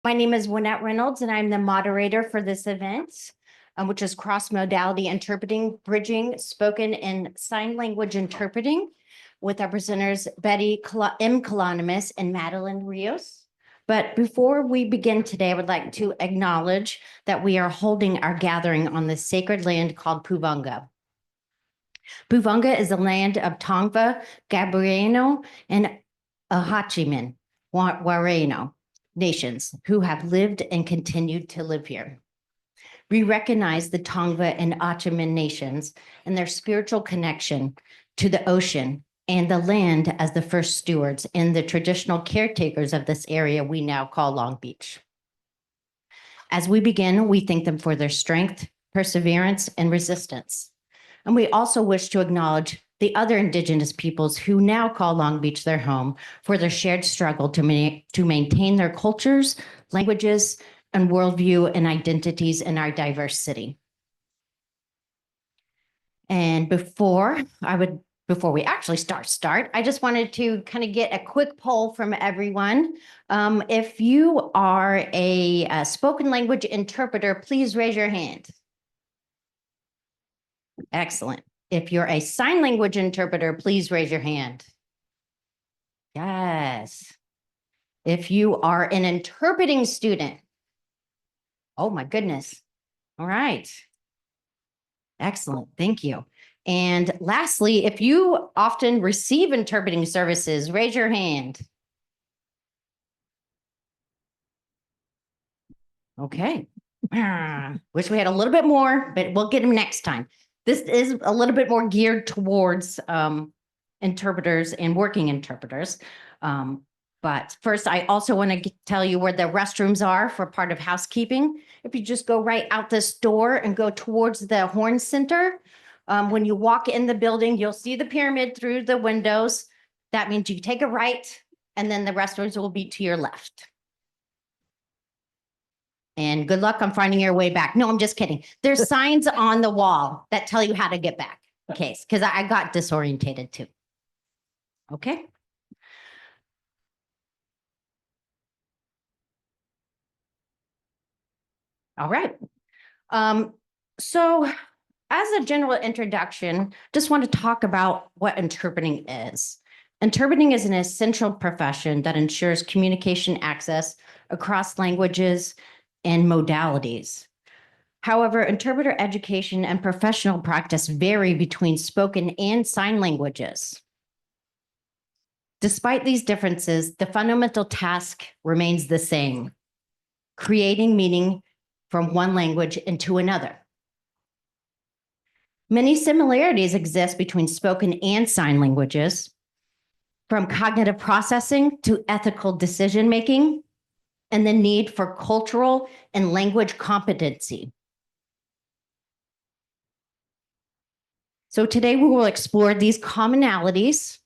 My name is Wynette Reynolds, and I'm the moderator for this event, which is cross-modality interpreting, bridging spoken and sign language interpreting with our presenters Betty M. Colonomos and Madeline Rios. But before we begin today, I would like to acknowledge that we are holding our gathering on the sacred land called Puvunga. Puvunga is the land of Tongva, Gabrieno, and Ahachiman, Wareno nations who have lived and continued to live here. We recognize the Tongva and Achaman nations and their spiritual connection to the ocean and the land as the first stewards and the traditional caretakers of this area we now call Long Beach. As we begin, we thank them for their strength, perseverance, and resistance. And we also wish to acknowledge the other Indigenous peoples who now call Long Beach their home for their shared struggle to maintain their cultures, languages, and worldview and identities in our diverse city. And before we actually start, I just wanted to kind of get a quick poll from everyone. If you are a spoken language interpreter, please raise your hand. Excellent. If you're a sign language interpreter, please raise your hand. Yes. If you are an interpreting student, oh my goodness. All right. Excellent. Thank you. And lastly, if you often receive interpreting services, raise your hand. Okay. Wish we had a little bit more, but we'll get them next time. This is a little bit more geared towards interpreters and working interpreters. But first, I also want to tell you where the restrooms are for part of housekeeping. If you just go right out this door and go towards the Horn Center, when you walk in the building, you'll see the pyramid through the windows. That means you take a right, and then the restrooms will be to your left. And good luck on finding your way back. No, I'm just kidding. There's signs on the wall that tell you how to get back. Okay, because I got disorientated too. Okay. All right. So as a general introduction, just want to talk about what interpreting is. Interpreting is an essential profession that ensures communication access across languages and modalities. However, interpreter education and professional practice vary between spoken and sign languages. Despite these differences, the fundamental task remains the same: creating meaning from one language into another. Many similarities exist between spoken and sign languages, from cognitive processing to ethical decision-making, and the need for cultural and language competency. So today we will explore these commonalities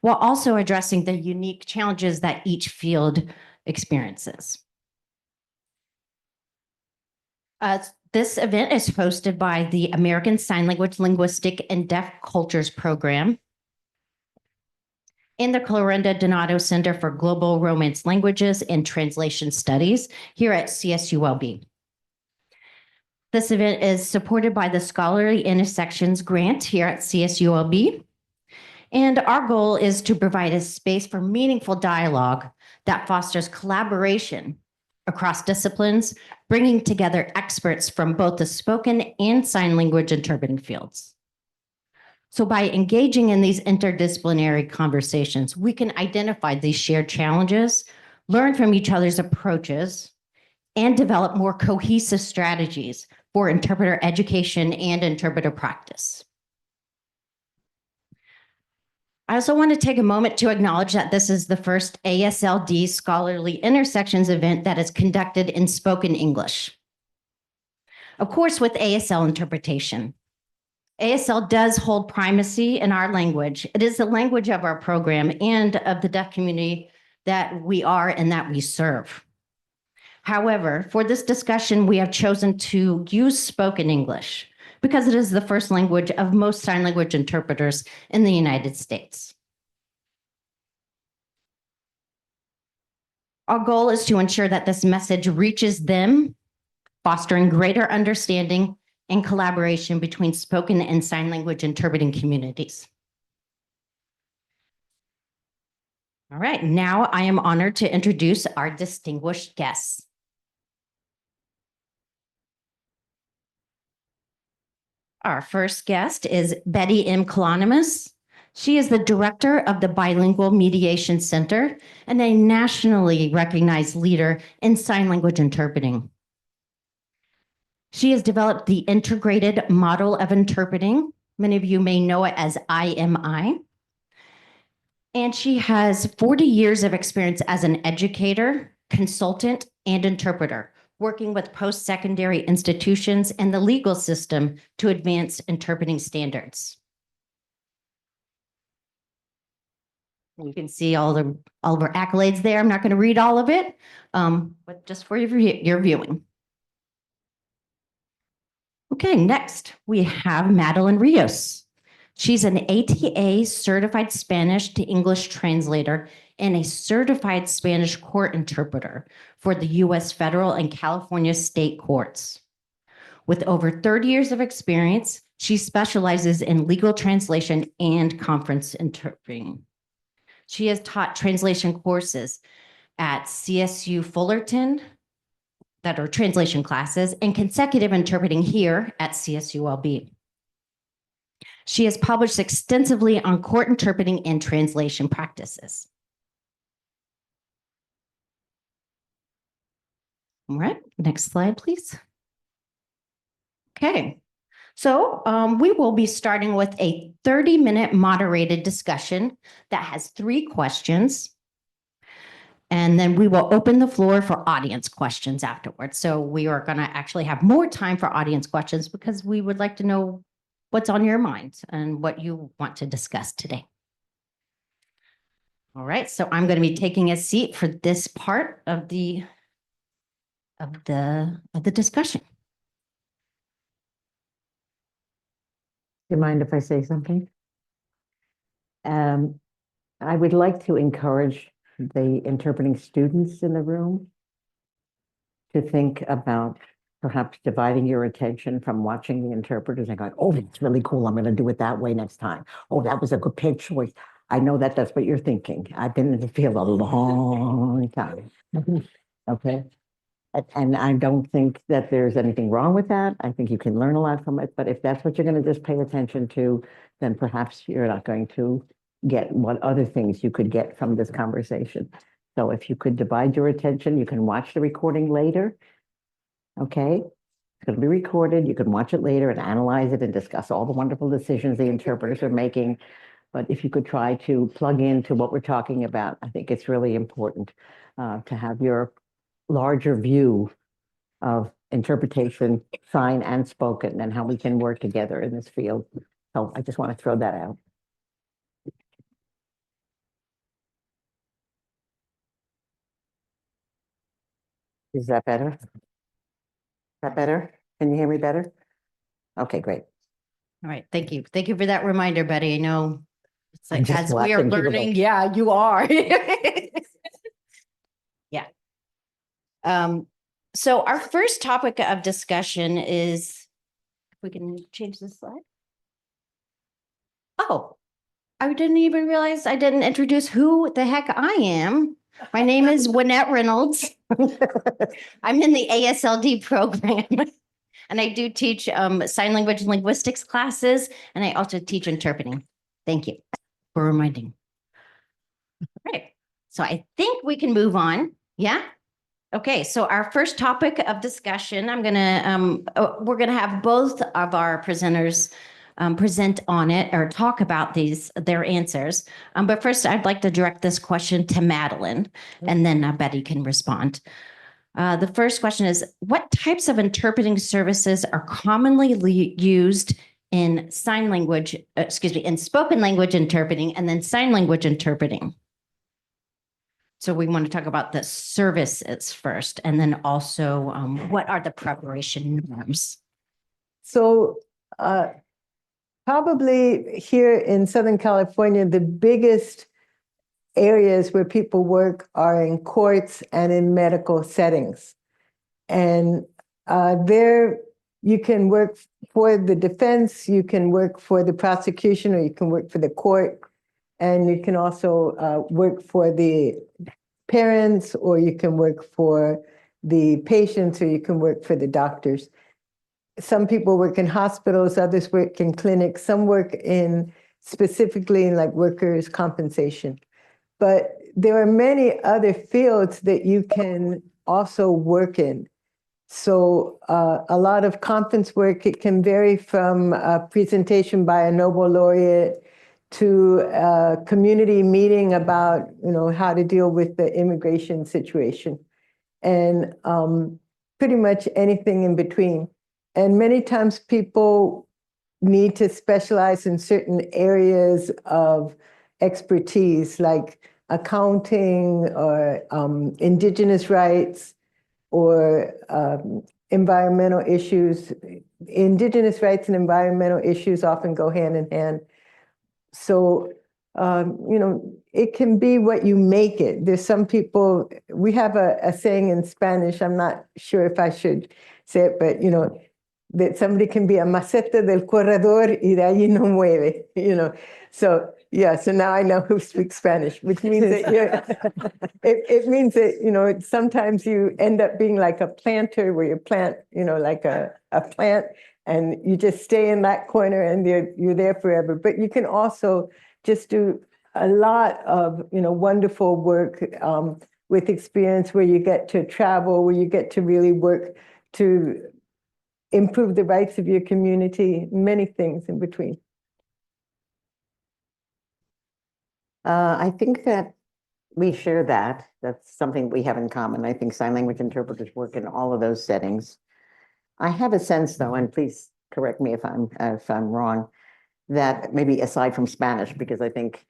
while also addressing the unique challenges that each field experiences. This event is hosted by the American Sign Language Linguistic and Deaf Cultures Program and the Clarenda Donato Center for Global Romance Languages and Translation Studies here at CSULB. This event is supported by the Scholarly Intersections Grant here at CSULB. And our goal is to provide a space for meaningful dialogue that fosters collaboration across disciplines, bringing together experts from both the spoken and sign language interpreting fields. So by engaging in these interdisciplinary conversations, we can identify these shared challenges, learn from each other's approaches, and develop more cohesive strategies for interpreter education and interpreter practice. I also want to take a moment to acknowledge that this is the first ASLD Scholarly Intersections event that is conducted in spoken English. Of course, with ASL interpretation. ASL does hold primacy in our language. It is the language of our program and of the deaf community that we are and that we serve. However, for this discussion, we have chosen to use spoken English because it is the first language of most sign language interpreters in the United States. Our goal is to ensure that this message reaches them, fostering greater understanding and collaboration between spoken and sign language interpreting communities. All right, now I am honored to introduce our distinguished guests. Our first guest is Betty M. Colonomos. She is the director of the Bilingual Mediation Center and a nationally recognized leader in sign language interpreting. She has developed the integrated model of interpreting. Many of you may know it as IMI. And she has 40 years of experience as an educator, consultant, and interpreter, working with post-secondary institutions and the legal system to advance interpreting standards. You can see all of our accolades there. I'm not going to read all of it, but just for your viewing. Okay, next we have Madeline Rios. She's an ATA certified Spanish to English translator and a certified Spanish court interpreter for the U.S. federal and California state courts. With over 30 years of experience, she specializes in legal translation and conference interpreting. She has taught translation courses at CSU Fullerton that are translation classes and consecutive interpreting here at CSULB. She has published extensively on court interpreting and translation practices. All right, next slide, please. Okay, so we will be starting with a 30-minute moderated discussion that has 3 questions. And then we will open the floor for audience questions afterwards. So we are going to actually have more time for audience questions because we would like to know what's on your mind and what you want to discuss today. All right, so I'm going to be taking a seat for this part of the discussion. Do you mind if I say something? I would like to encourage the interpreting students in the room to think about perhaps dividing your attention from watching the interpreters and going, oh, that's really cool. I'm going to do it that way next time. Oh, that was a good page choice. I know that that's what you're thinking. I've been in the field a long time. Okay. And I don't think that there's anything wrong with that. I think you can learn a lot from it. But if that's what you're going to just pay attention to, then perhaps you're not going to get what other things you could get from this conversation. So if you could divide your attention, you can watch the recording later. Okay, it's going to be recorded. You can watch it later and analyze it and discuss all the wonderful decisions the interpreters are making. But if you could try to plug into what we're talking about, I think it's really important to have your larger view of interpretation, sign and spoken, and how we can work together in this field. So I just want to throw that out. Is that better? Is that better? Can you hear me better? Okay, great. All right, thank you. Thank you for that reminder, Betty. I know it's like just as we are watching people learning, go. yeah, you are. Yeah. So our first topic of discussion is, if we can change this slide. Oh, I didn't even realize I didn't introduce who the heck I am. My name is Wynette Reynolds. I'm in the ASLD program. And I do teach sign language and linguistics classes, and I also teach interpreting. Thank you for reminding. All right, so I think we can move on. Yeah? Okay, so our first topic of discussion, we're gonna have both of our presenters present on it or talk about their answers. But first, I'd like to direct this question to Madeline, and then Betty can respond. The first question is, what types of interpreting services are commonly used in sign language, in spoken language interpreting and then sign language interpreting? So we want to talk about the services first, and then also what are the preparation norms? So probably here in Southern California, the biggest areas where people work are in courts and in medical settings. And there you can work for the defense, you can work for the prosecution, or you can work for the court. And you can also work for the parents, or you can work for the patients, or you can work for the doctors. Some people work in hospitals, others work in clinics, some work in specifically in like workers' compensation. But there are many other fields that you can also work in. So a lot of conference work, it can vary from a presentation by a Nobel laureate to a community meeting about, how to deal with the immigration situation, and pretty much anything in between. And many times people need to specialize in certain areas of expertise, like accounting or indigenous rights or environmental issues. Indigenous rights and environmental issues often go hand in hand. So, it can be what you make it. There's some people, we have a saying in Spanish, I'm not sure if I should say it, but, that somebody can be a maceta del corredor y de allí no mueve, So, yeah, so now I know who speaks Spanish, which means that it means that, sometimes you end up being like a planter where you plant, like a plant, and you just stay in that corner and you're there forever. But you can also just do a lot of, wonderful work with experience where you get to travel, where you get to really work to improve the rights of your community, many things in between. I think that we share that. That's something we have in common. I think sign language interpreters work in all of those settings. I have a sense, though, and please correct me if I'm wrong, that maybe aside from Spanish, because I think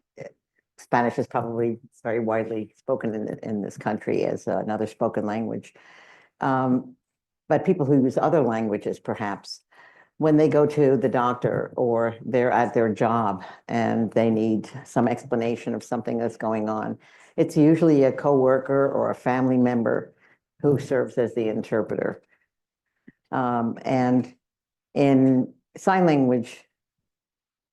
Spanish is probably very widely spoken in this country as another spoken language. But people who use other languages, perhaps, when they go to the doctor or they're at their job and they need some explanation of something that's going on, it's usually a coworker or a family member who serves as the interpreter. And in sign language,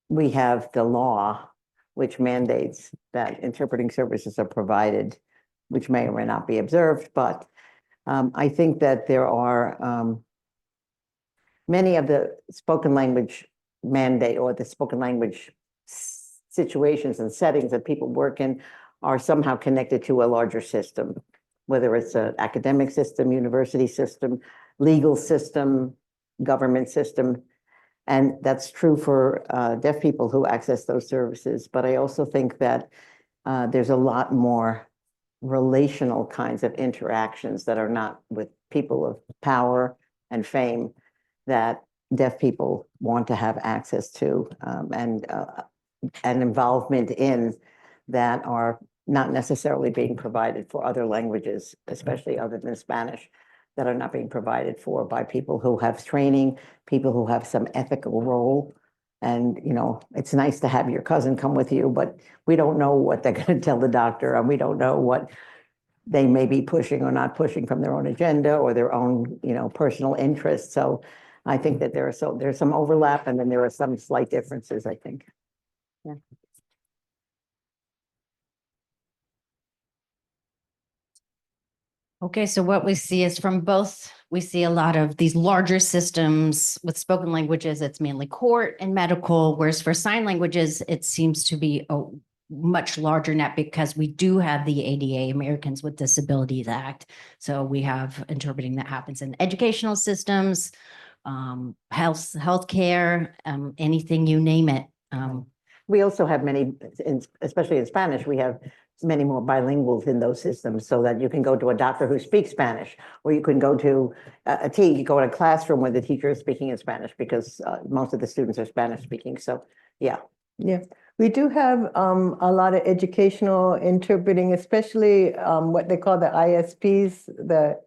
we have the law, which mandates that interpreting services are provided, which may or may not be observed. But I think that there are many of the spoken language mandate or the spoken language situations and settings that people work in are somehow connected to a larger system, whether it's an academic system, university system, legal system, government system. And that's true for deaf people who access those services. But I also think that there's a lot more relational kinds of interactions that are not with people of power and fame that deaf people want to have access to, and involvement in, that are not necessarily being provided for other languages, especially other than Spanish, that are not being provided for by people who have training, people who have some ethical role. And, it's nice to have your cousin come with you, but we don't know what they're going to tell the doctor, and we don't know what they may be pushing or not pushing from their own agenda or their own, personal interests. So I think that there's some overlap, and then there are some slight differences, I think. Yeah. Okay, so what we see is we see a lot of these larger systems with spoken languages. It's mainly court and medical, whereas for sign languages, it seems to be a much larger net because we do have the ADA, Americans with Disabilities Act. So we have interpreting that happens in educational systems, healthcare, anything, you name it. We also have many, especially in Spanish, we have many more bilinguals in those systems, so that you can go to a doctor who speaks Spanish, or you can go to you go in a classroom where the teacher is speaking in Spanish, because most of the students are Spanish speaking. So, yeah. Yeah, we do have a lot of educational interpreting, especially what they call the ISPs, the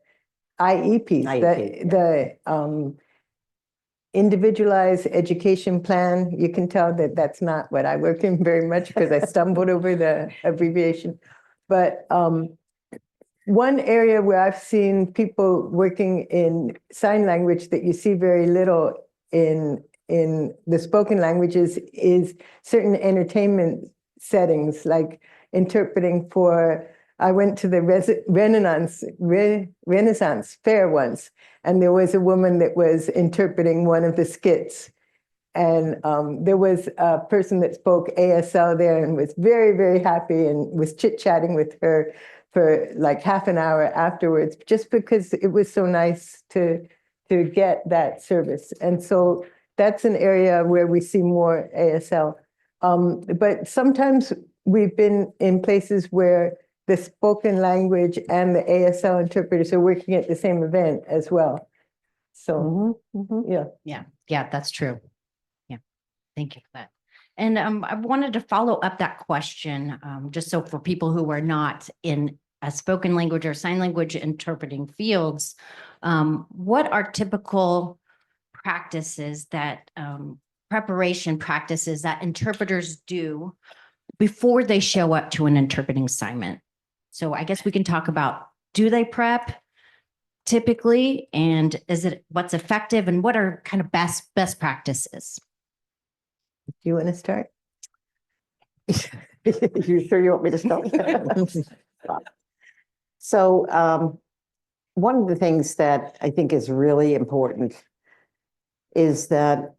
IEPs, IEP, the individualized education plan. You can tell that that's not what I work in very much because I stumbled over the abbreviation. But one area where I've seen people working in sign language that you see very little in the spoken languages is certain entertainment settings, like interpreting for. I went to the Renaissance Fair once, and there was a woman that was interpreting one of the skits. And there was a person that spoke ASL there and was very, very happy and was chit-chatting with her for like half an hour afterwards, just because it was so nice to get that service. And so that's an area where we see more ASL. But sometimes we've been in places where the spoken language and the ASL interpreters are working at the same event as well. So, yeah. Yeah, that's true. Yeah, thank you for that. And I wanted to follow up that question, just so for people who are not in a spoken language or sign language interpreting fields, what are typical practices that preparation practices that interpreters do before they show up to an interpreting assignment? So I guess we can talk about, do they prep typically, and is it what's effective, and what are kind of best practices? Do you want to start? You sure you want me to start? So one of the things that I think is really important is that,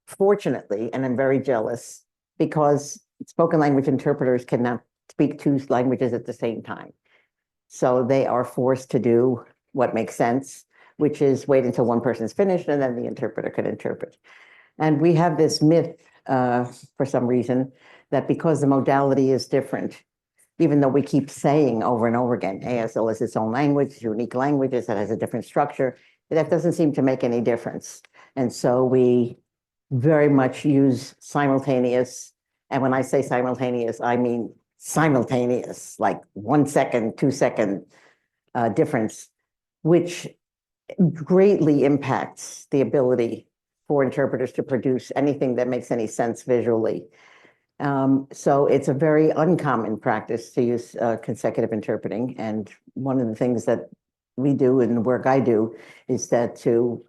fortunately, and I'm very jealous, because spoken language interpreters cannot speak two languages at the same time. So they are forced to do what makes sense, which is wait until one person's finished and then the interpreter can interpret. And we have this myth, for some reason, that because the modality is different, even though we keep saying over and over again, ASL is its own language, unique languages that has a different structure, that doesn't seem to make any difference. And so we very much use simultaneous. And when I say simultaneous, I mean simultaneous, like 1 second, 2 second difference, which greatly impacts the ability for interpreters to produce anything that makes any sense visually. So it's a very uncommon practice to use consecutive interpreting. And one of the things that we do in the work I do is that to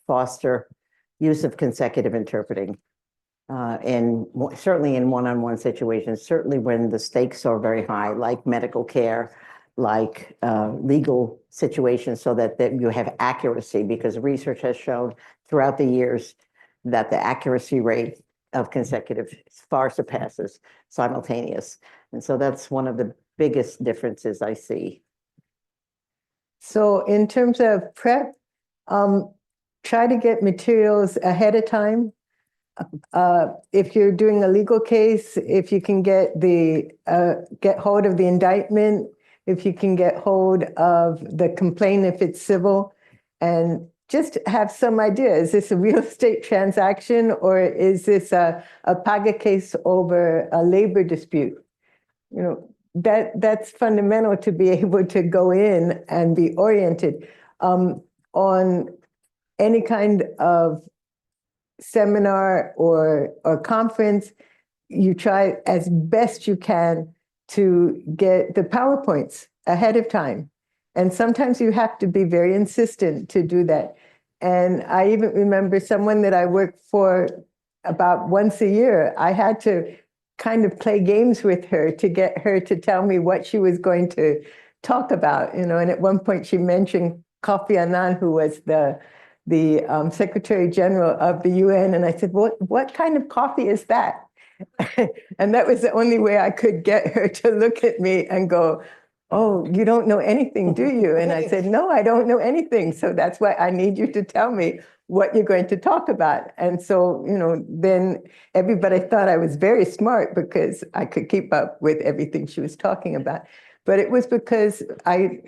foster use of consecutive interpreting certainly in one-on-one situations, certainly when the stakes are very high, like medical care, like legal situations, so that you have accuracy, because research has shown throughout the years that the accuracy rate of consecutive far surpasses simultaneous. And so that's one of the biggest differences I see. So in terms of prep, try to get materials ahead of time. If you're doing a legal case, if you can get hold of the indictment, if you can get hold of the complaint if it's civil, and just have some idea, is this a real estate transaction, or is this a paga case over a labor dispute? You know, that's fundamental to be able to go in and be oriented. On any kind of seminar or conference, you try as best you can to get the PowerPoints ahead of time. And sometimes you have to be very insistent to do that. And I even remember someone that I worked for about once a year, I had to kind of play games with her to get her to tell me what she was going to talk about, you know. And at one point she mentioned Kofi Annan, who was the Secretary General of the UN. And I said, what kind of coffee is that? And that was the only way I could get her to look at me and go, oh, you don't know anything, do you? And I said, no, I don't know anything. So that's why I need you to tell me what you're going to talk about. And so, you know, then everybody thought I was very smart because I could keep up with everything she was talking about. But it was because I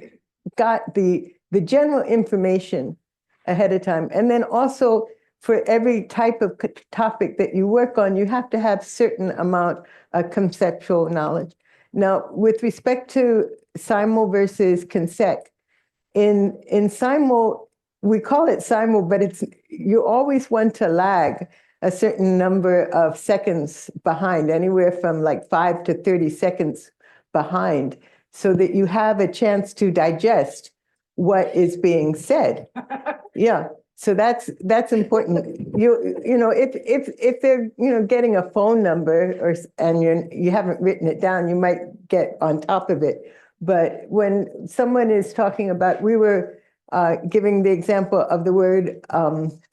got the general information ahead of time. And then also, for every type of topic that you work on, you have to have certain amount of conceptual knowledge. Now, with respect to simul versus consec, in simul, we call it simul, but you always want to lag a certain number of seconds behind, anywhere from like 5 to 30 seconds behind, so that you have a chance to digest what is being said. Yeah. So that's important. You know, if they're, you know, getting a phone number and you haven't written it down, you might get on top of it. But when someone is talking about, we were giving the example of the word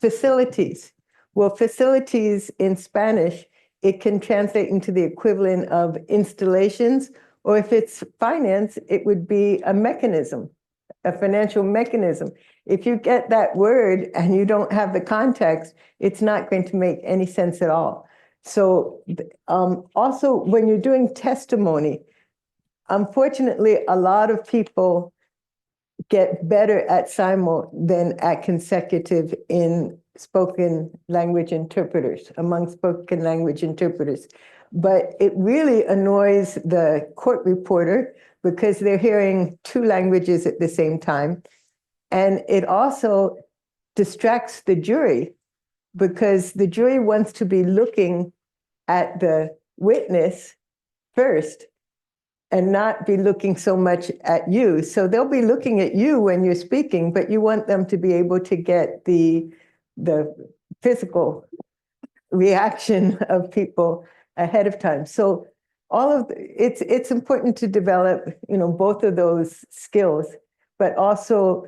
facilities. Well, facilities in Spanish, it can translate into the equivalent of installations, or if it's finance, it would be a mechanism, a financial mechanism. If you get that word and you don't have the context, it's not going to make any sense at all. So also when you're doing testimony, unfortunately, a lot of people get better at simul than at consecutive in spoken language interpreters, among spoken language interpreters. But it really annoys the court reporter because they're hearing two languages at the same time. And it also distracts the jury because the jury wants to be looking at the witness first and not be looking so much at you. So they'll be looking at you when you're speaking, but you want them to be able to get the physical reaction of people ahead of time. So it's important to develop, you know, both of those skills, but also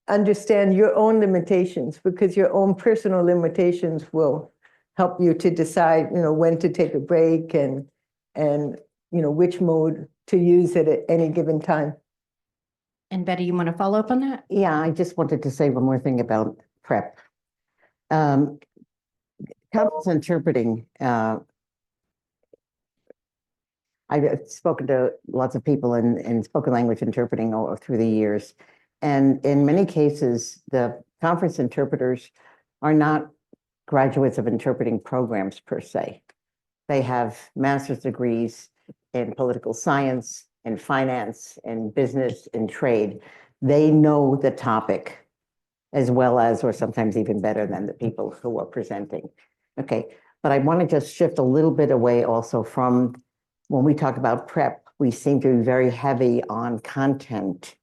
understand your own limitations, because your own personal limitations will help you to decide, you know, when to take a break and you know, which mode to use it at any given time. And Betty, you want to follow up on that? Yeah, I just wanted to say one more thing about prep. Conference interpreting, I've spoken to lots of people in spoken language interpreting all through the years. And in many cases, the conference interpreters are not graduates of interpreting programs per se. They have master's degrees in political science, in finance, in business, in trade. They know the topic as well as, or sometimes even better than the people who are presenting. Okay, but I want to just shift a little bit away also from when we talk about prep, we seem to be very heavy on content,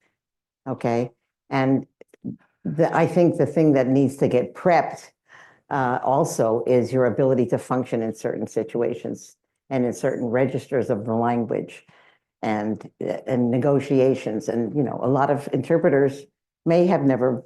okay? And I think the thing that needs to get prepped also is your ability to function in certain situations and in certain registers of the language and negotiations. And, you know, a lot of interpreters may have never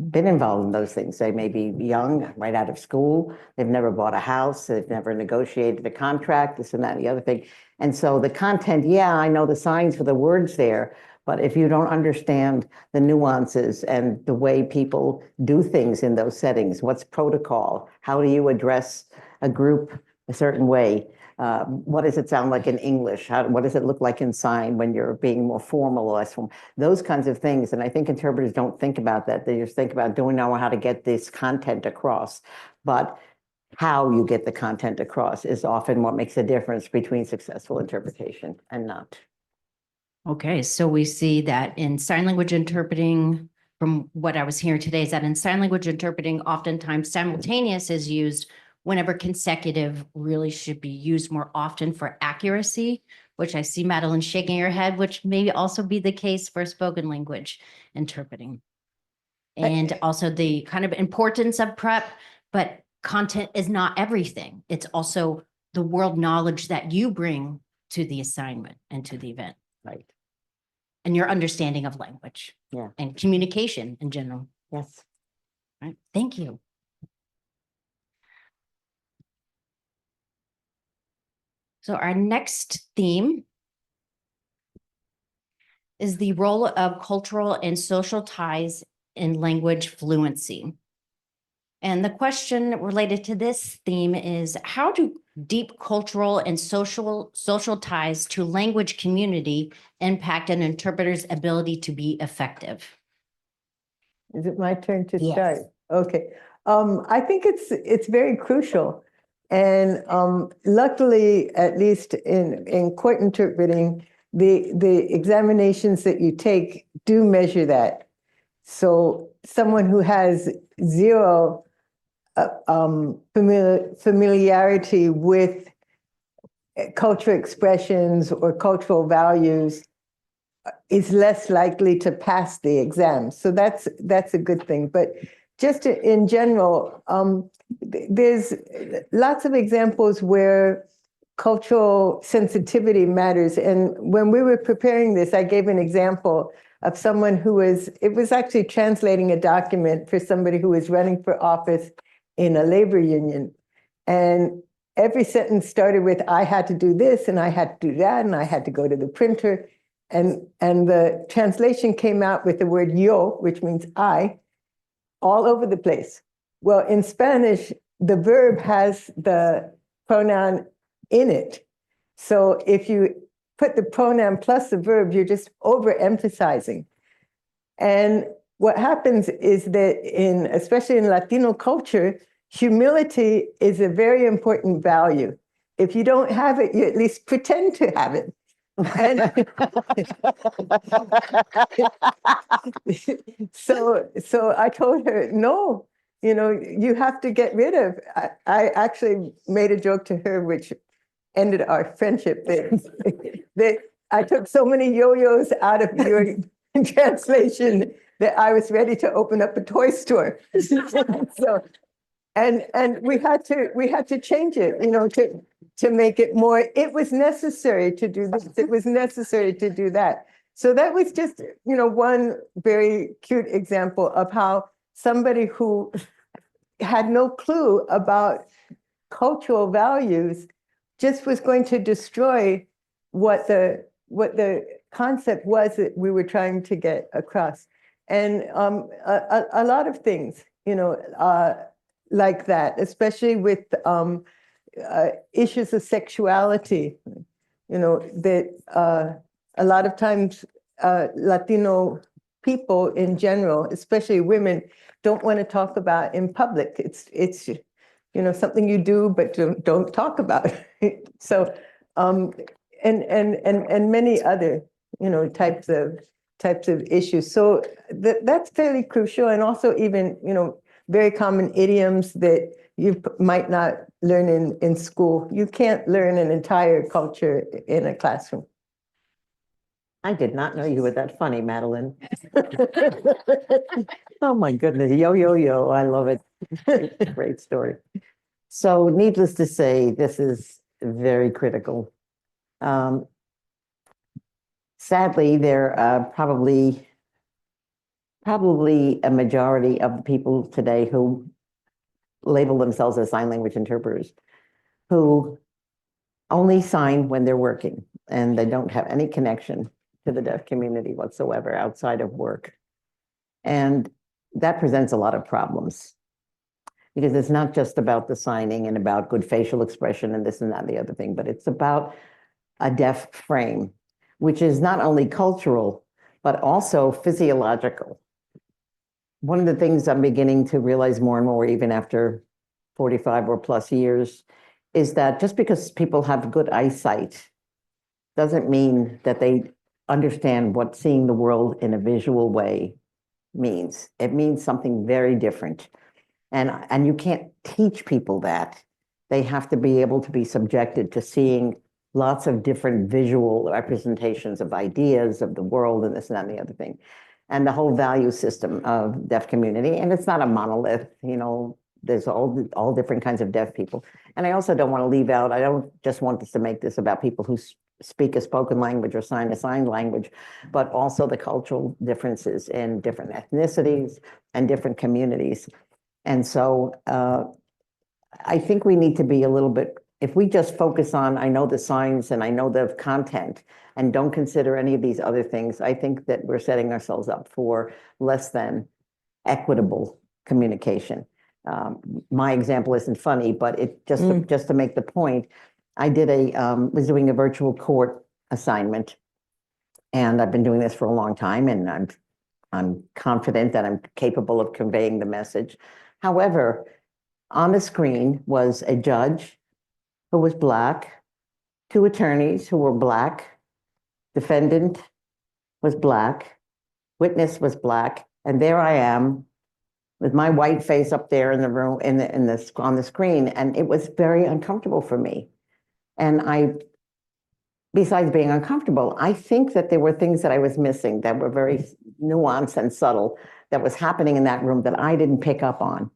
been involved in those things. They may be young, right out of school. They've never bought a house. They've never negotiated a contract, this and that and the other thing. And so the content, yeah, I know the signs for the words there, but if you don't understand the nuances and the way people do things in those settings, what's protocol? How do you address a group a certain way? What does it sound like in English? What does it look like in sign when you're being more formal or less formal? Those kinds of things. And I think interpreters don't think about that. They just think about doing know how to get this content across. But how you get the content across is often what makes a difference between successful interpretation and not. Okay, so we see that in sign language interpreting, from what I was hearing today, is that in sign language interpreting, oftentimes simultaneous is used whenever consecutive really should be used more often for accuracy, which I see Madeline shaking her head, which may also be the case for spoken language interpreting. And also the kind of importance of prep, but content is not everything. It's also the world knowledge that you bring to the assignment and to the event. Right. And your understanding of language. Yeah. And communication in general. Yes. All right. Thank you. So our next theme is the role of cultural and social ties in language fluency. And the question related to this theme is, how do deep cultural and social ties to language community impact an interpreter's ability to be effective? Is it my turn to Yes. start? Okay. I think it's very crucial. And luckily, at least in court interpreting, the examinations that you take do measure that. So someone who has zero familiarity with cultural expressions or cultural values is less likely to pass the exam. So that's a good thing. But just in general, there's lots of examples where cultural sensitivity matters. And when we were preparing this, I gave an example of someone it was actually translating a document for somebody who was running for office in a labor union. And every sentence started with, I had to do this, and I had to do that, and I had to go to the printer. And the translation came out with the word yo, which means I, all over the place. Well, in Spanish, the verb has the pronoun in it. So if you put the pronoun plus the verb, you're just overemphasizing. And what happens is that especially in Latino culture, humility is a very important value. If you don't have it, you at least pretend to have it. And so I told her, no, you have to get rid of. I actually made a joke to her, which ended our friendship. That I took so many yo-yos out of your translation that I was ready to open up a toy store. So, and we had to change it, to make it more. It was necessary to do this. It was necessary to do that. So that was just, one very cute example of how somebody who had no clue about cultural values just was going to destroy what the concept was that we were trying to get across. And a lot of things, like that, especially with issues of sexuality, that a lot of times Latino people in general, especially women, don't want to talk about in public. It's something you do, but don't talk about. So, and many other, types of issues. So that's fairly crucial, and also even, very common idioms that you might not learn in school. You can't learn an entire culture in a classroom. I did not know you were that funny, Madeline. Oh my goodness, yo, yo, yo, I love it. Great story. So needless to say, this is very critical. Sadly, there are probably a majority of the people today who label themselves as sign language interpreters who only sign when they're working, and they don't have any connection to the deaf community whatsoever outside of work. And that presents a lot of problems, because it's not just about the signing and about good facial expression and this and that and the other thing, but it's about a deaf frame, which is not only cultural, but also physiological. One of the things I'm beginning to realize more and more, even after 45 or plus years, is that just because people have good eyesight doesn't mean that they understand what seeing the world in a visual way means. It means something very different. And you can't teach people that. They have to be able to be subjected to seeing lots of different visual representations of ideas of the world and this and that and the other thing. And the whole value system of deaf community. And it's not a monolith, there's all different kinds of deaf people. And I also don't want to leave out, I don't just want this to make this about people who speak a spoken language or sign a sign language, but also the cultural differences in different ethnicities and different communities. And so I think we need to be a little bit, if we just focus on, I know the signs and I know the content and don't consider any of these other things, I think that we're setting ourselves up for less than equitable communication. My example isn't funny, but it just to make the point, I was doing a virtual court assignment, and I've been doing this for a long time, and I'm confident that I'm capable of conveying the message. However, on the screen was a judge who was Black, two attorneys who were Black, defendant was Black, witness was Black, And there I am with my white face up there in the room, on the screen, and it was very uncomfortable for me. And besides being uncomfortable, I think that there were things that I was missing that were very nuanced and subtle that was happening in that room that I didn't pick up on.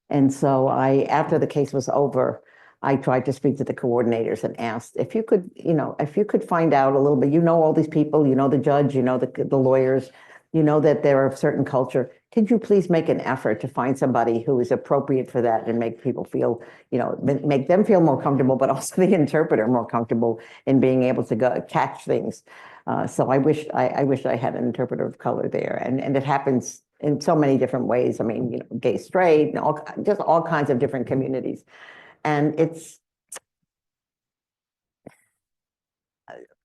And so after the case was over, I tried to speak to the coordinators and asked if you could find out a little bit, all these people, the judge, the lawyers, that they're of certain culture. Could you please make an effort to find somebody who is appropriate for that and make people feel, make them feel more comfortable, but also the interpreter more comfortable in being able to catch things. So I wish I had an interpreter of color there, and it happens in so many different ways. I mean, gay, straight, and just all kinds of different communities. And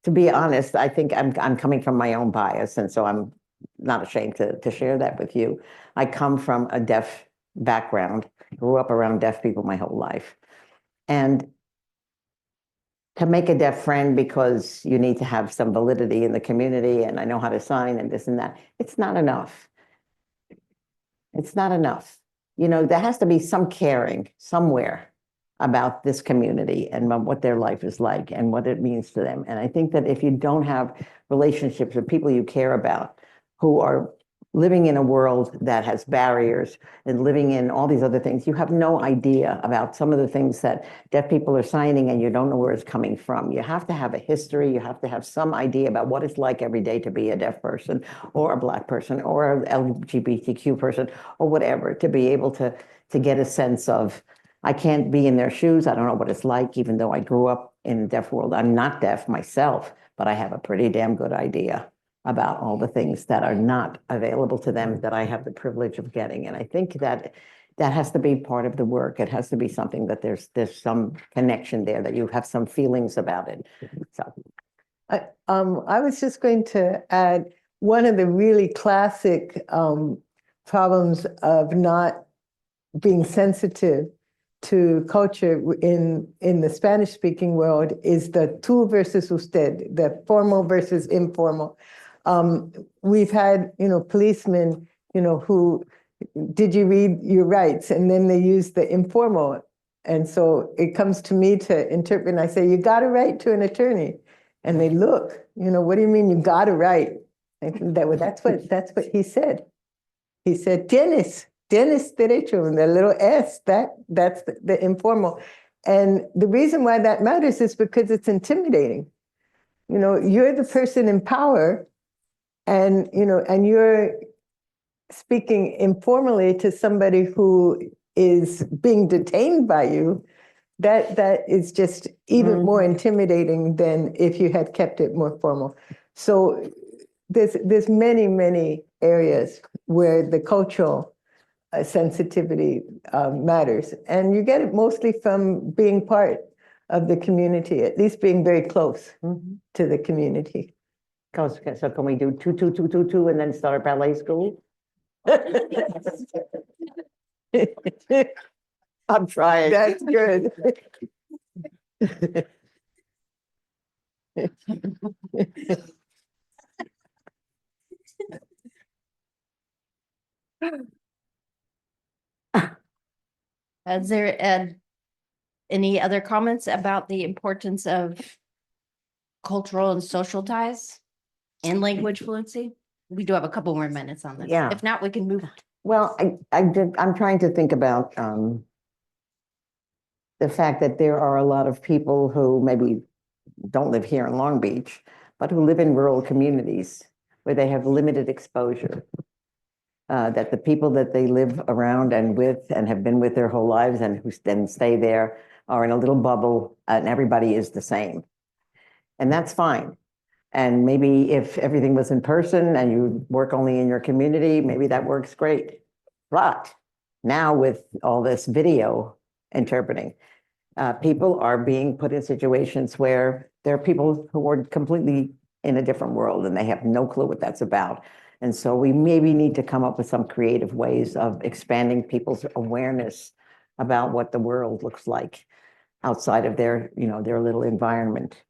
to be honest, I think I'm coming from my own bias, and so I'm not ashamed to share that with you. I come from a deaf background, grew up around deaf people my whole life. And to make a deaf friend because you need to have some validity in the community and I know how to sign and this and that, it's not enough. It's not enough. There has to be some caring somewhere about this community and what their life is like and what it means to them. And I think that if you don't have relationships with people you care about who are living in a world that has barriers and living in all these other things, you have no idea about some of the things that deaf people are signing and you don't know where it's coming from. You have to have a history. You have to have some idea about what it's like every day to be a deaf person or a Black person or an LGBTQ person or whatever, to be able to get a sense of, I can't be in their shoes. I don't know what it's like, even though I grew up in the deaf world. I'm not deaf myself, but I have a pretty damn good idea about all the things that are not available to them that I have the privilege of getting. And I think that has to be part of the work. It has to be something that there's some connection there, that you have some feelings about it. So I was just going to add one of the really classic problems of not being sensitive to culture in the Spanish-speaking world is the tú versus usted, the formal versus informal. We've had, policemen, who, did you read your rights? And then they use the informal. And so it comes to me to interpret, and I say, you got to write to an attorney. And they look, what do you mean you got to write? That's what he said. He said, tienes derecho, and the little S, that's the informal. And the reason why that matters is because it's intimidating. You're the person in power, and you're speaking informally to somebody who is being detained by you. That is just even more intimidating than if you had kept it more formal. So there's many areas where the cultural sensitivity matters, and you get it mostly from being part of the community, at least being very close to the community. So can we do 2, 2, 2, 2, 2, and then start ballet school? I'm trying. That's good. Is there any other comments about the importance of cultural and social ties and language fluency? We do have a couple more minutes on this. Yeah. If not, we can move on. Well, I'm trying to think about the fact that there are a lot of people who maybe don't live here in Long Beach, but who live in rural communities where they have limited exposure. That the people that they live around and with and have been with their whole lives and who then stay there are in a little bubble and everybody is the same. And that's fine. And maybe if everything was in person and you work only in your community, maybe that works great. But now with all this video interpreting, people are being put in situations where there are people who are completely in a different world and they have no clue what that's about. And so we maybe need to come up with some creative ways of expanding people's awareness about what the world looks like outside of their little environment.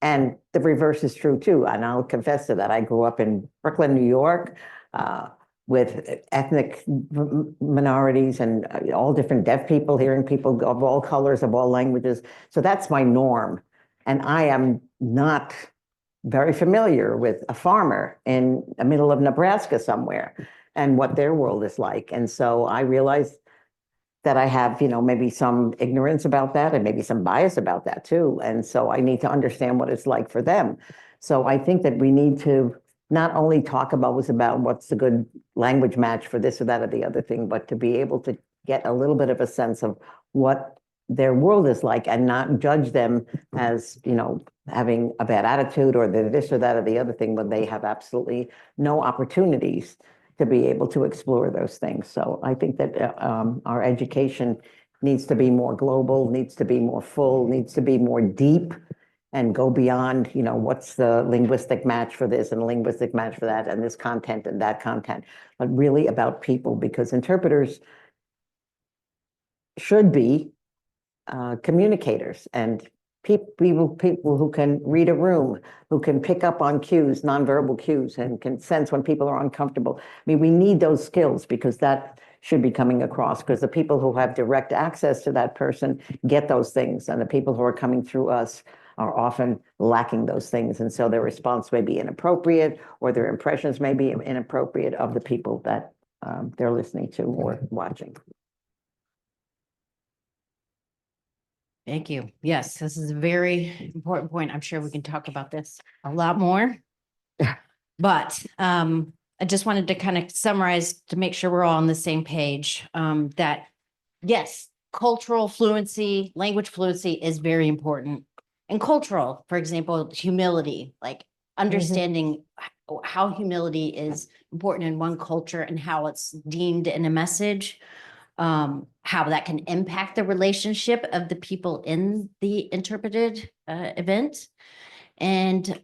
And the reverse is true too. And I'll confess to that. I grew up in Brooklyn, New York, with ethnic minorities and all different deaf people, hearing people of all colors, of all languages. So that's my norm. And I am not very familiar with a farmer in the middle of Nebraska somewhere and what their world is like. And so I realized that I have, maybe some ignorance about that and maybe some bias about that too. And so I need to understand what it's like for them. So I think that we need to not only talk about what's the good language match for this or that or the other thing, but to be able to get a little bit of a sense of what their world is like and not judge them as, having a bad attitude or this or that or the other thing when they have absolutely no opportunities to be able to explore those things. So I think that our education needs to be more global, needs to be more full, needs to be more deep and go beyond, what's the linguistic match for this and linguistic match for that and this content and that content, but really about people, because interpreters should be communicators and people who can read a room, who can pick up on cues, nonverbal cues, and can sense when people are uncomfortable. I mean, we need those skills because that should be coming across, because the people who have direct access to that person get those things, and the people who are coming through us are often lacking those things. And so their response may be inappropriate, or their impressions may be inappropriate of the people that they're listening to or watching. Thank you. Yes, this is a very important point. I'm sure we can talk about this a lot more. But I just wanted to kind of summarize to make sure we're all on the same page, that yes, cultural fluency, language fluency is very important. And cultural, for example, humility, like understanding how humility is important in one culture and how it's deemed in a message. How that can impact the relationship of the people in the interpreted event, and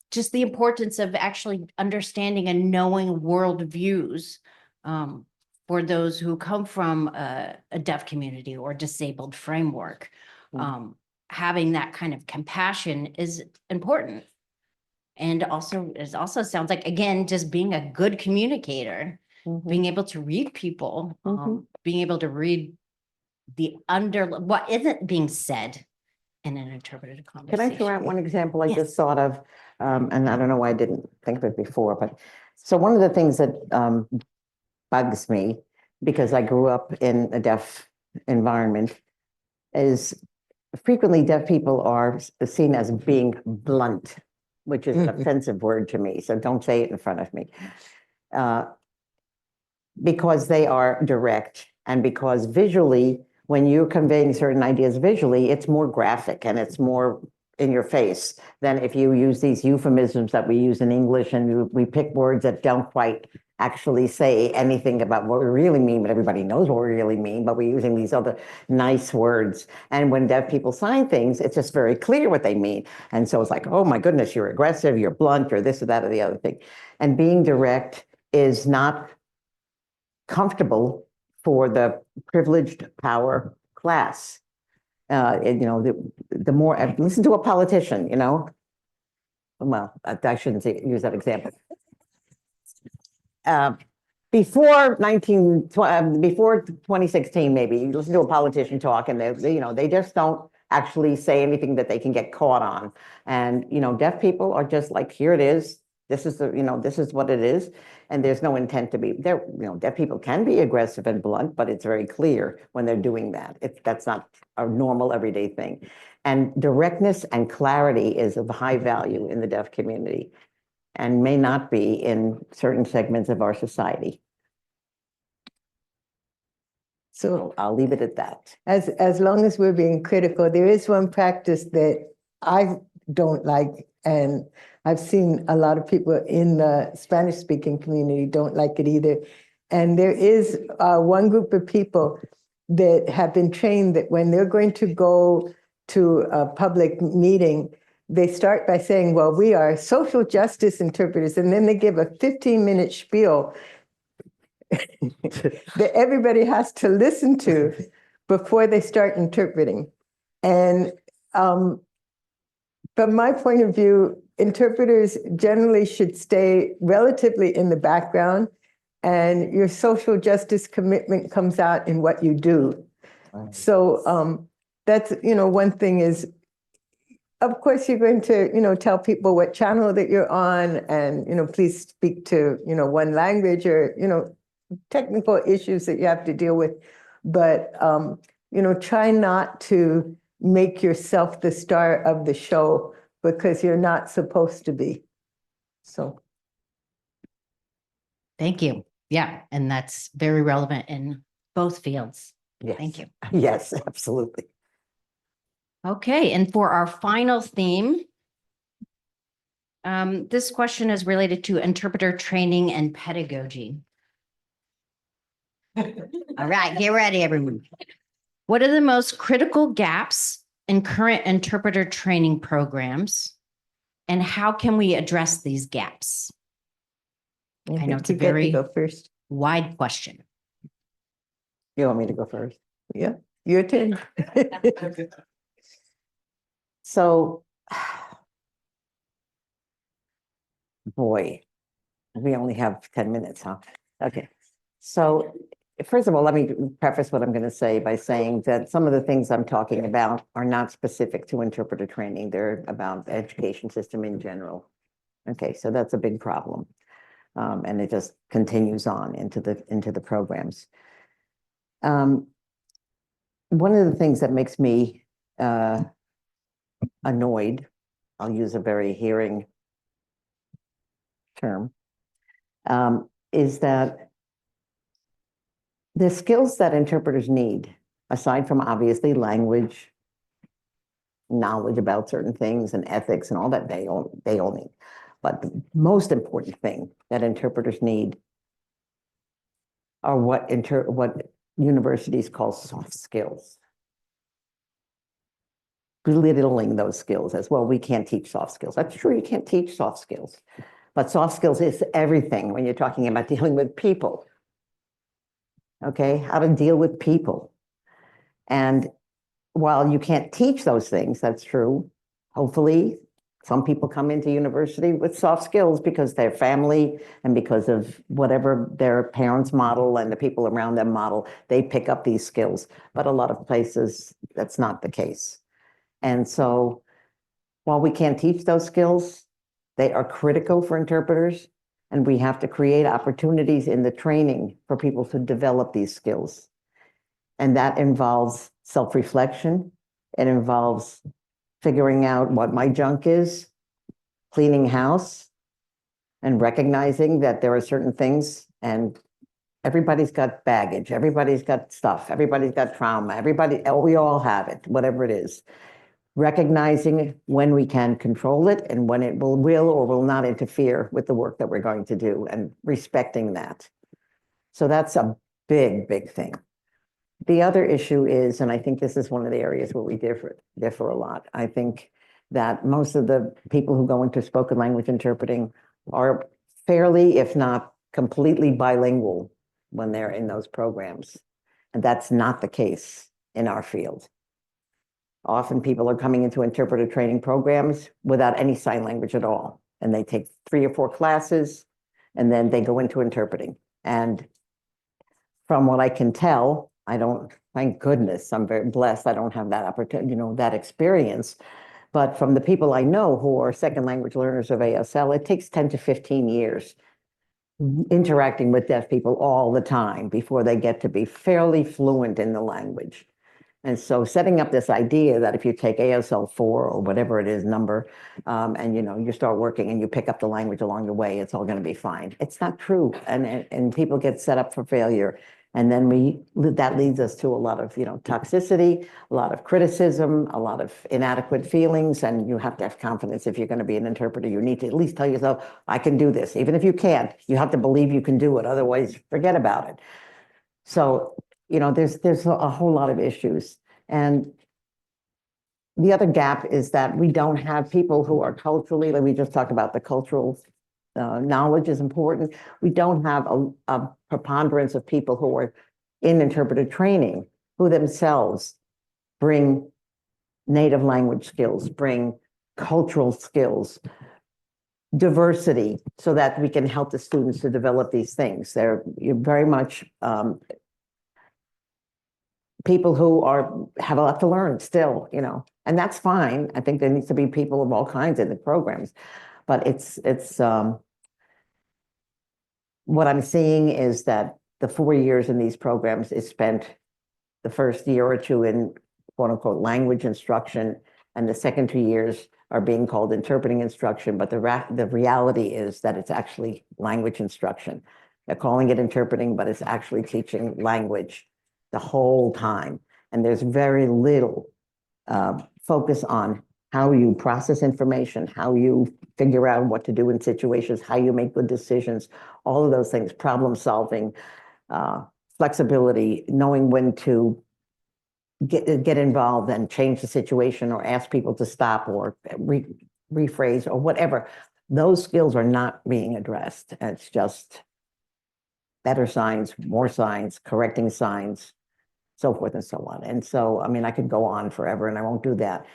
just the importance of actually understanding and knowing worldviews for those who come from a deaf community or disabled framework. Having that kind of compassion is important. And also, it also sounds like, again, just being a good communicator. Being able to read people, being able to read what isn't being said in an interpreted conversation. Can I throw out one example I just thought of? And I don't know why I didn't think of it before, but so one of the things that bugs me, because I grew up in a deaf environment, is frequently deaf people are seen as being blunt, which is an offensive word to me. So don't say it in front of me. Because they are direct, and because visually, when you're conveying certain ideas visually, it's more graphic and it's more in your face than if you use these euphemisms that we use in English and we pick words that don't quite actually say anything about what we really mean, but everybody knows what we really mean, but we're using these other nice words. And when deaf people sign things, it's just very clear what they mean. And so it's like, oh my goodness, you're aggressive, you're blunt, or this or that or the other thing. And being direct is not comfortable for the privileged power class. The more, listen to a politician, well, I shouldn't use that example. Before 2016, maybe you listen to a politician talk and they just don't actually say anything that they can get caught on. And, deaf people are just like, here it is. This is this is what it is. And there's no intent to be there. Deaf people can be aggressive and blunt, but it's very clear when they're doing that. That's not a normal everyday thing. And directness and clarity is of high value in the deaf community and may not be in certain segments of our society. So I'll leave it at that. As long as we're being critical, there is one practice that I don't like, and I've seen a lot of people in the Spanish-speaking community don't like it either. And there is one group of people that have been trained that when they're going to go to a public meeting, they start by saying, well, we are social justice interpreters, and then they give a 15-minute spiel that everybody has to listen to before they start interpreting. And From my point of view, interpreters generally should stay relatively in the background, and your social justice commitment comes out in what you do. So that's, one thing is, of course, you're going to, tell people what channel that you're on and, please speak to, one language or, technical issues that you have to deal with. But, try not to make yourself the star of the show because you're not supposed to be. So. Thank you. Yeah, and that's very relevant in both fields. Yes. Thank you. Yes, absolutely. Okay, and for our final theme, this question is related to interpreter training and pedagogy. All right, get ready, everyone. What are the most critical gaps in current interpreter training programs? And how can we address these gaps? I know it's a You get to very go first. wide question. You want me to go first? Yeah, your turn. So, boy, we only have 10 minutes, huh? Okay. So first of all, let me preface what I'm going to say by saying that some of the things I'm talking about are not specific to interpreter training. They're about the education system in general. Okay, so that's a big problem. And it just continues on into the programs. One of the things that makes me annoyed, I'll use a very hearing term, is that the skills that interpreters need, aside from obviously language, knowledge about certain things and ethics and all that, they all need. But the most important thing that interpreters need are what universities call soft skills. Belittling those skills as well. We can't teach soft skills. I'm sure you can't teach soft skills, but soft skills is everything when you're talking about dealing with people. Okay, how to deal with people. And while you can't teach those things, that's true. Hopefully, some people come into university with soft skills because their family and because of whatever their parents model and the people around them model, they pick up these skills. But a lot of places, that's not the case. And so while we can't teach those skills, they are critical for interpreters, and we have to create opportunities in the training for people to develop these skills. And that involves self-reflection. It involves figuring out what my junk is, cleaning house, and recognizing that there are certain things, and everybody's got baggage, everybody's got stuff, everybody's got trauma, we all have it, whatever it is. Recognizing when we can control it and when it will or will not interfere with the work that we're going to do, and respecting that. So that's a big, big thing. The other issue is, and I think this is one of the areas where we differ a lot. I think that most of the people who go into spoken language interpreting are fairly, if not completely bilingual when they're in those programs. And that's not the case in our field. Often people are coming into interpreter training programs without any sign language at all. And they take 3 or 4 classes, and then they go into interpreting. And from what I can tell, thank goodness, I'm very blessed. I don't have that opportunity, that experience. But from the people I know who are second language learners of ASL, it takes 10 to 15 years interacting with deaf people all the time before they get to be fairly fluent in the language. And so setting up this idea that if you take ASL 4 or whatever it is number, and you start working and you pick up the language along the way, it's all going to be fine. It's not true. And people get set up for failure. And then that leads us to a lot of toxicity, a lot of criticism, a lot of inadequate feelings. And you have to have confidence. If you're going to be an interpreter, you need to at least tell yourself, I can do this. Even if you can't, you have to believe you can do it. Otherwise, forget about it. So there's a whole lot of issues. And the other gap is that we don't have people who are culturally, like we just talked about, the cultural knowledge is important. We don't have a preponderance of people who are in interpreter training who themselves bring native language skills, bring cultural skills, diversity, so that we can help the students to develop these things. You're very much people who have a lot to learn still, and that's fine. I think there needs to be people of all kinds in the programs, but it's what I'm seeing is that the 4 years in these programs is spent the first year or two in quote unquote language instruction, and the second 2 years are being called interpreting instruction, but the reality is that it's actually language instruction. They're calling it interpreting, but it's actually teaching language the whole time. And there's very little focus on how you process information, how you figure out what to do in situations, how you make good decisions, all of those things, problem solving, flexibility, knowing when to get involved and change the situation or ask people to stop or rephrase or whatever. Those skills are not being addressed. It's just better signs, more signs, correcting signs, so forth and so on. And so, I mean, I could go on forever and I won't do that.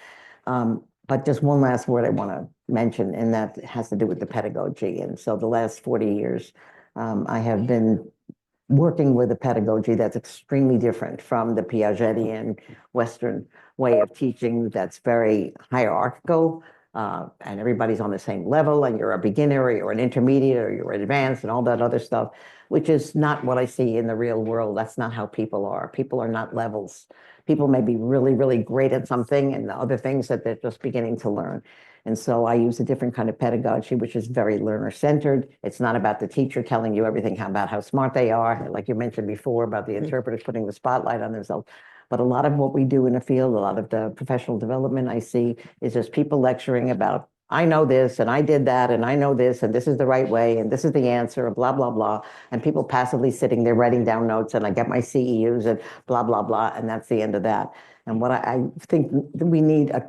But just one last word I want to mention, and that has to do with the pedagogy. And so the last 40 years, I have been working with a pedagogy that's extremely different from the Piagetian Western way of teaching that's very hierarchical, and everybody's on the same level, and you're a beginner, or you're an intermediate, or you're advanced, and all that other stuff, which is not what I see in the real world. That's not how people are. People are not levels. People may be really, really great at something and the other things that they're just beginning to learn. And so I use a different kind of pedagogy, which is very learner-centered. It's not about the teacher telling you everything about how smart they are, like you mentioned before, about the interpreters putting the spotlight on themselves. But a lot of what we do in the field, a lot of the professional development I see is just people lecturing about, I know this, and I did that, and I know this, and this is the right way, and this is the answer, blah, blah, blah. And people passively sitting there writing down notes, and I get my CEUs and blah, blah, blah, and that's the end of that. And what I think we need a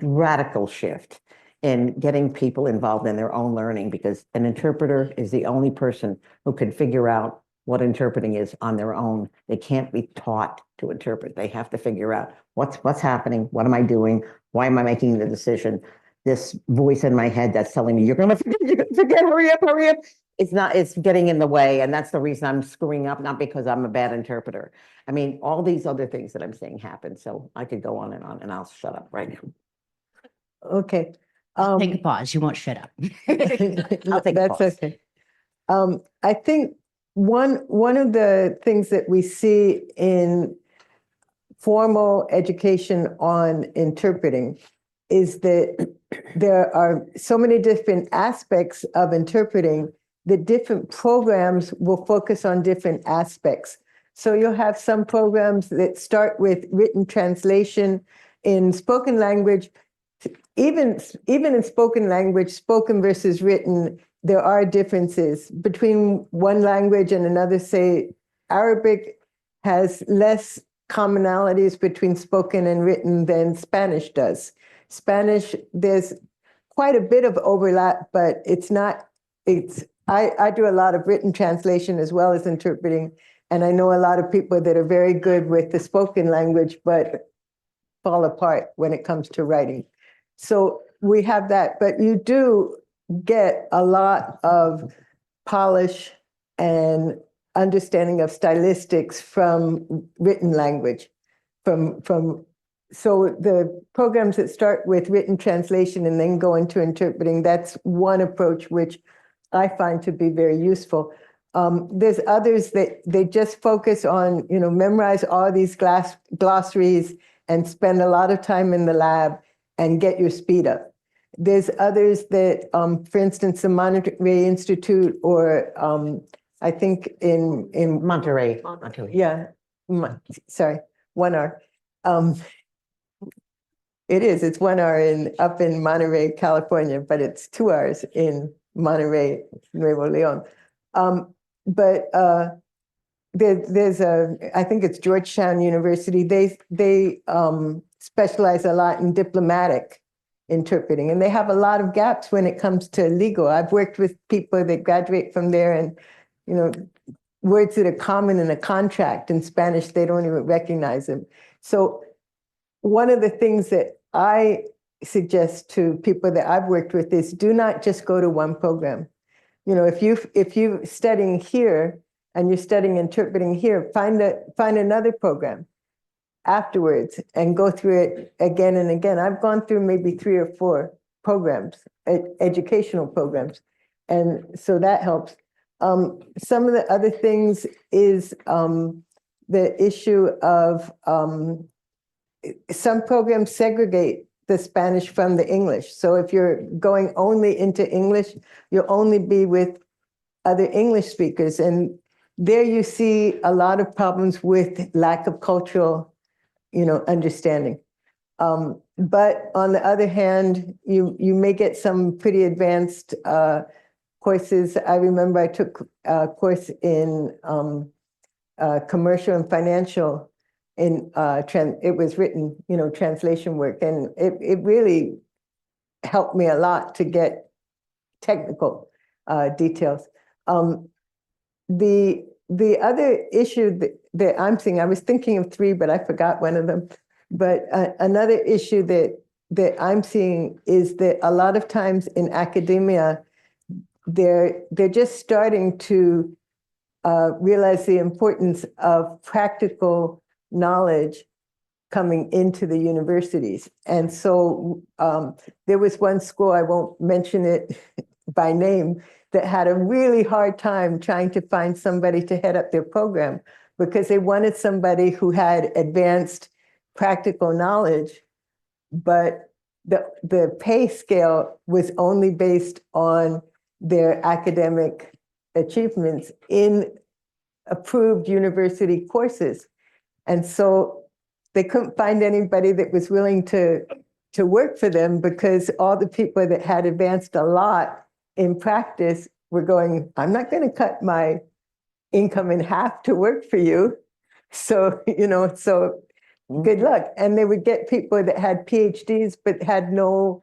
radical shift in getting people involved in their own learning, because an interpreter is the only person who can figure out what interpreting is on their own. They can't be taught to interpret. They have to figure out what's happening, what am I doing, why am I making the decision? This voice in my head that's telling me, you're gonna forget, hurry up, hurry up. It's getting in the way, and that's the reason I'm screwing up, not because I'm a bad interpreter. I mean, all these other things that I'm saying happen, so I could go on, and I'll shut up right now. Okay. Take a pause. You won't shut up. I'll take a That's pause. okay. I think one of the things that we see in formal education on interpreting is that there are so many different aspects of interpreting that different programs will focus on different aspects. So you'll have some programs that start with written translation in spoken language. Even in spoken language, spoken versus written, there are differences between one language and another. Say, Arabic has less commonalities between spoken and written than Spanish does. Spanish, there's quite a bit of overlap, but I do a lot of written translation as well as interpreting, and I know a lot of people that are very good with the spoken language, but fall apart when it comes to writing. So we have that, but you do get a lot of polish and understanding of stylistics from written language, so the programs that start with written translation and then go into interpreting, that's one approach which I find to be very useful. There's others that they just focus on, memorize all these glossaries and spend a lot of time in the lab and get your speed up. There's others that, for instance, the Monterey Institute, or I think in Monterey. yeah, sorry, 1R. It's 1R up in Monterey, California, but it's 2Rs in Monterey, Nuevo Leon. But there's I think it's Georgetown University. They specialize a lot in diplomatic interpreting, and they have a lot of gaps when it comes to legal. I've worked with people that graduate from there, and words that are common in a contract in Spanish, they don't even recognize them. So one of the things that I suggest to people that I've worked with is do not just go to one program. You know, if you're studying here and you're studying interpreting here, find another program afterwards and go through it again and again. I've gone through maybe 3 or 4 programs, educational programs, and so that helps. Some of the other things is the issue of some programs segregate the Spanish from the English. So if you're going only into English, you'll only be with other English speakers. And there you see a lot of problems with lack of cultural, understanding. But on the other hand, you may get some pretty advanced courses. I remember I took a course in commercial and financial. It was written, translation work, and it really helped me a lot to get technical details. The other issue that I'm seeing, I was thinking of 3, but I forgot one of them. But another issue that I'm seeing is that a lot of times in academia, they're just starting to realize the importance of practical knowledge coming into the universities. And so there was one school, I won't mention it by name, that had a really hard time trying to find somebody to head up their program because they wanted somebody who had advanced practical knowledge, but the pay scale was only based on their academic achievements in approved university courses. And so they couldn't find anybody that was willing to work for them because all the people that had advanced a lot in practice were going, I'm not going to cut my income in half to work for you. So, good luck. And they would get people that had PhDs but had no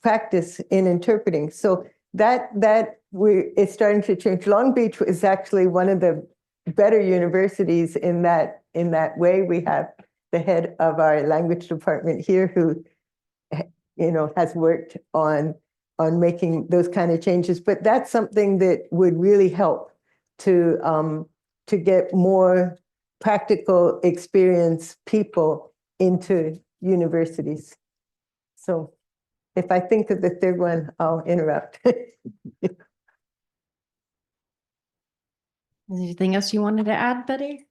practice in interpreting. So it's starting to change. Long Beach is actually one of the better universities in that way. We have the head of our language department here who has worked on making those kind of changes. But that's something that would really help to get more practical experience people into universities. So if I think of the third one, I'll interrupt. Anything else you wanted to add, Betty?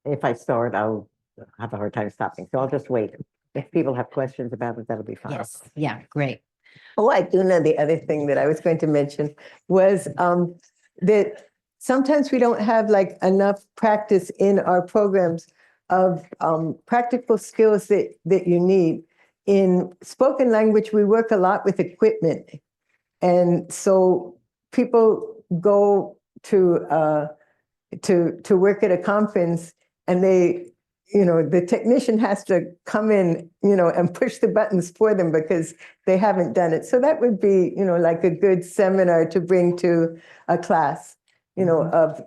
If I start, I'll have a hard time stopping. So I'll just wait. If people have questions about it, that'll be fine. Yes. Yeah, great. Oh, I do know the other thing that I was going to mention was that sometimes we don't have like enough practice in our programs of practical skills that you need. In spoken language, we work a lot with equipment. And so people go to work at a conference and the technician has to come in, and push the buttons for them because they haven't done it. So that would be, like a good seminar to bring to a class, of,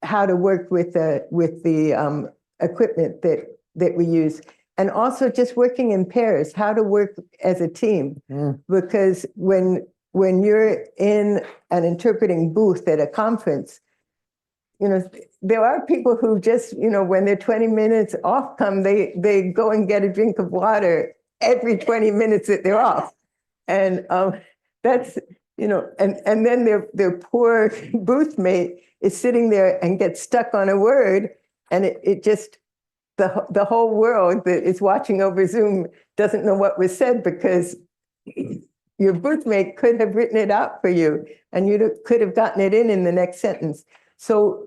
how to work with the equipment that we use. And also just working in pairs, how to work as a team. Because when you're in an interpreting booth at a conference, there are people who just, when they're 20 minutes off come, they go and get a drink of water every 20 minutes that they're off. And that's, and then their poor booth mate is sitting there and gets stuck on a word, and it just, the whole world that is watching over Zoom doesn't know what was said because your booth mate could have written it out for you and you could have gotten it in the next sentence. So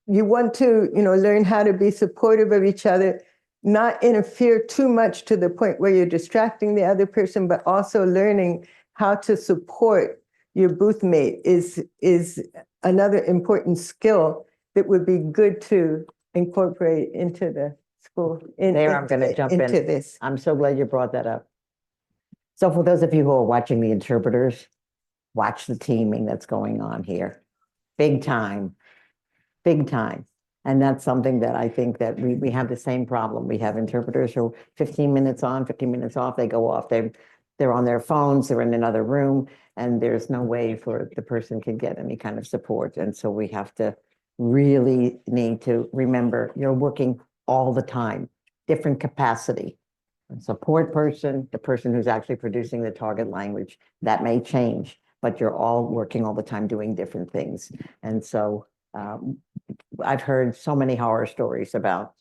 you want to, learn how to be supportive of each other, not interfere too much to the point where you're distracting the other person, but also learning how to support your booth mate is another important skill that would be good to incorporate into the school. I'm going to jump into in. this. I'm so glad you brought that up. So for those of you who are watching the interpreters, watch the teaming that's going on here. Big time. Big time. And that's something that I think that we have the same problem. We have interpreters who 15 minutes on, 15 minutes off, they go off. They're on their phones, they're in another room, and there's no way for the person to get any kind of support. And so we have to really need to remember you're working all the time, different capacity. A support person, the person who's actually producing the target language, that may change, but you're all working all the time doing different things. And so I've heard so many horror stories about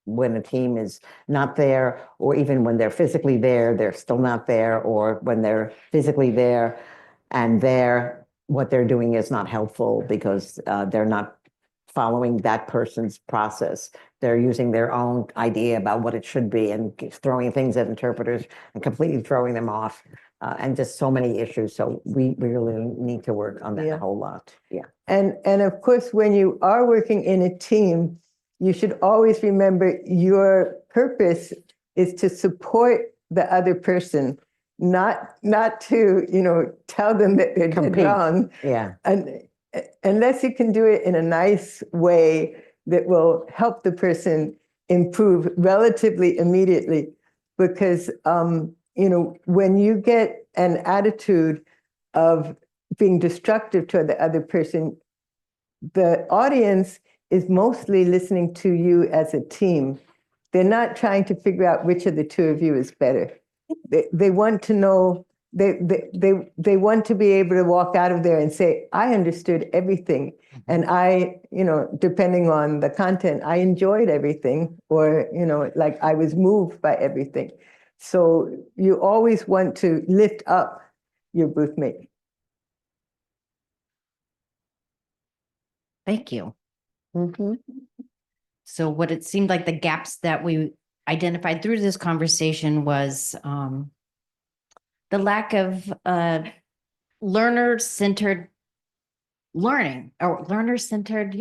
when a team is not there, or even when they're physically there, they're still not there, or when they're physically there and what they're doing is not helpful because they're not following that person's process. They're using their own idea about what it should be and throwing things at interpreters and completely throwing them off. And just so many issues. So we really need to work on that a whole lot. Yeah. And of course, when you are working in a team, you should always remember your purpose is to support the other person, not to, tell them that they're dead wrong. Yeah. And unless you can do it in a nice way that will help the person improve relatively immediately. Because, when you get an attitude of being destructive toward the other person, the audience is mostly listening to you as a team. They're not trying to figure out which of the two of you is better. They want to know, they want to be able to walk out of there and say, I understood everything. And I, depending on the content, I enjoyed everything, or, like I was moved by everything. So you always want to lift up your booth mate. Thank you. Mhm. So what it seemed like the gaps that we identified through this conversation was the lack of learner-centered learning, or learner-centered,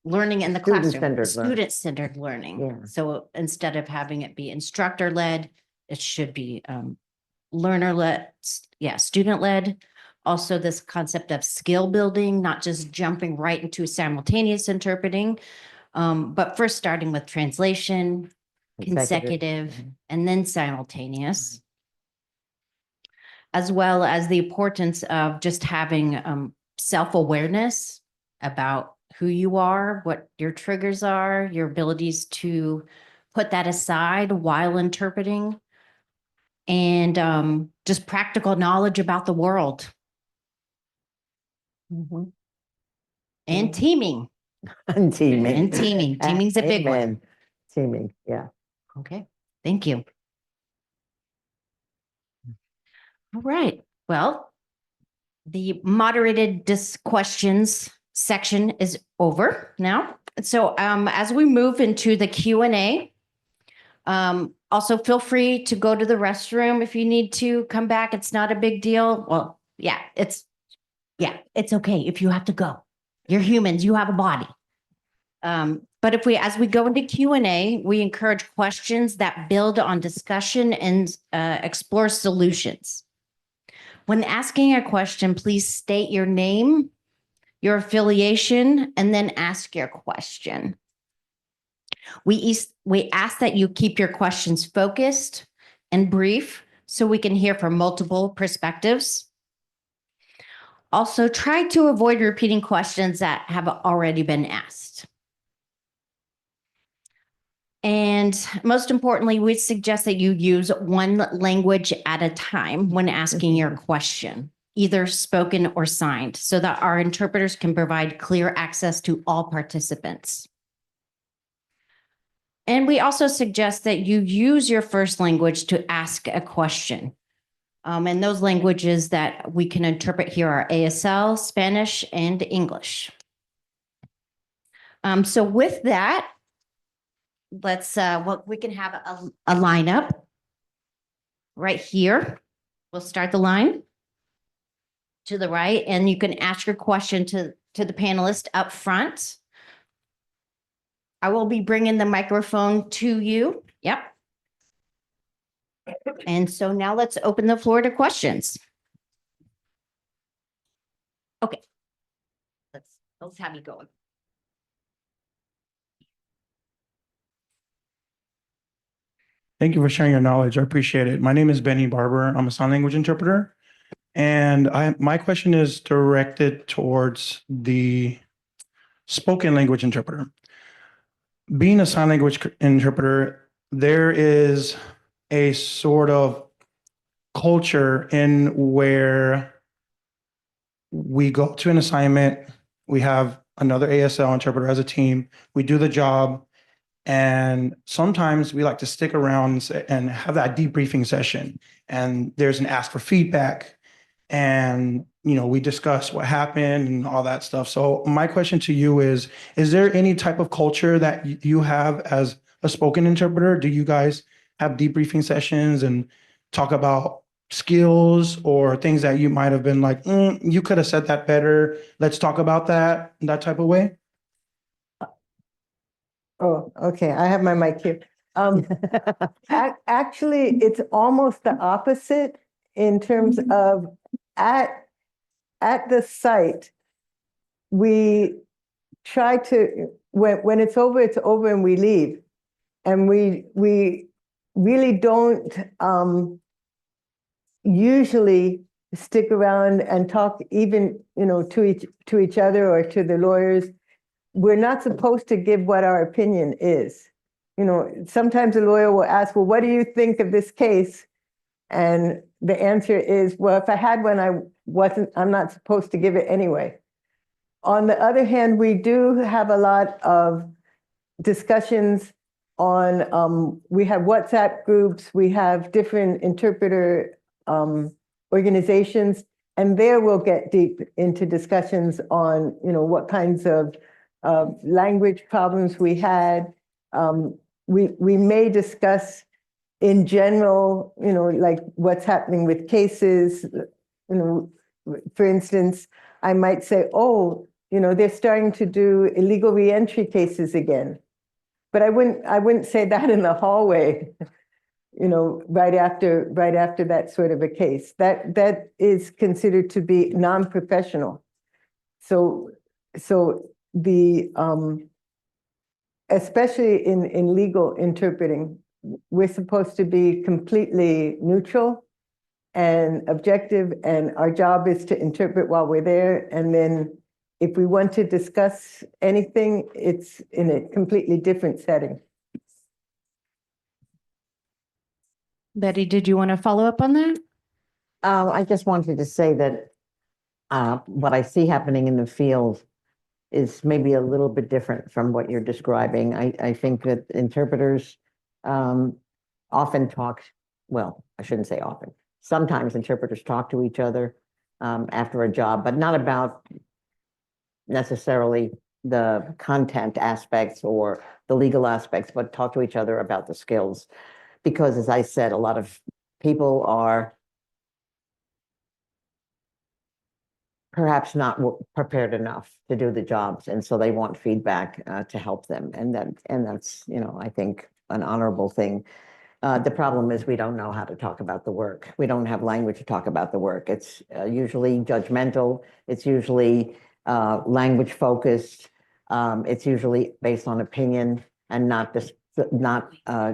learning in the classroom. Student-centered learning. Student-centered learning. Yeah. So instead of having it be instructor-led, it should be learner-led, student-led. Also, this concept of skill building, not just jumping right into simultaneous interpreting, but first starting with translation, consecutive, and then simultaneous, as well as the importance of just having self-awareness about who you are, what your triggers are, your abilities to put that aside while interpreting, and just practical knowledge about the world Mhm. and teaming. And teaming. And teaming. Teaming's a big one. Amen. Teaming, yeah. Okay, thank you. All right, well, the moderated questions section is over now. So as we move into the Q&A, also feel free to go to the restroom if you need to come back. It's not a big deal. Well, it's okay if you have to go. You're humans, you have a body. But as we go into Q&A, we encourage questions that build on discussion and explore solutions. When asking a question, please state your name, your affiliation, and then ask your question. We ask that you keep your questions focused and brief so we can hear from multiple perspectives. Also, try to avoid repeating questions that have already been asked. And most importantly, we suggest that you use one language at a time when asking your question, either spoken or signed, so that our interpreters can provide clear access to all participants. And we also suggest that you use your first language to ask a question. And those languages that we can interpret here are ASL, Spanish, and English. So with that, let's we can have a lineup right here. We'll start the line to the right, and you can ask your question to the panelist up front. I will be bringing the microphone to you. Yep. And so now let's open the floor to questions. Okay. Let's have you going. Thank you for sharing your knowledge. I appreciate it. My name is Benny Barber. I'm a sign language interpreter. And my question is directed towards the spoken language interpreter. Being a sign language interpreter, there is a sort of culture in where we go to an assignment, we have another ASL interpreter as a team, we do the job, and sometimes we like to stick around and have that debriefing session. And there's an ask for feedback, and we discuss what happened and all that stuff. So my question to you is there any type of culture that you have as a spoken interpreter? Do you guys have debriefing sessions and talk about skills or things that you might have been like, you could have said that better, let's talk about that type of way? Oh, okay, I have my mic here. Actually, it's almost the opposite in terms of at the site, we try to, when it's over and we leave. And we really don't usually stick around and talk even, to each other or to the lawyers. We're not supposed to give what our opinion is. Sometimes a lawyer will ask, well, what do you think of this case? And the answer is, well, if I had one, I'm not supposed to give it anyway. On the other hand, we do have a lot of discussions on, we have WhatsApp groups, we have different interpreter organizations, and there we'll get deep into discussions on, what kinds of language problems we had. We may discuss in general, like what's happening with cases. For instance, I might say, oh, they're starting to do illegal reentry cases again. But I wouldn't say that in the hallway, right after that sort of a case. That is considered to be non-professional. So the especially in legal interpreting, we're supposed to be completely neutral and objective, and our job is to interpret while we're there. And then if we want to discuss anything, it's in a completely different setting. Betty, did you want to follow up on that? I just wanted to say that what I see happening in the field is maybe a little bit different from what you're describing. I think that interpreters often talk, well, I shouldn't say often. Sometimes interpreters talk to each other after a job, but not about necessarily the content aspects or the legal aspects, but talk to each other about the skills. Because as I said, a lot of people are perhaps not prepared enough to do the jobs, and so they want feedback to help them, and that's I think an honorable thing. The problem is we don't know how to talk about the work. We don't have language to talk about the work. It's usually judgmental. It's usually language focused. It's usually based on opinion and not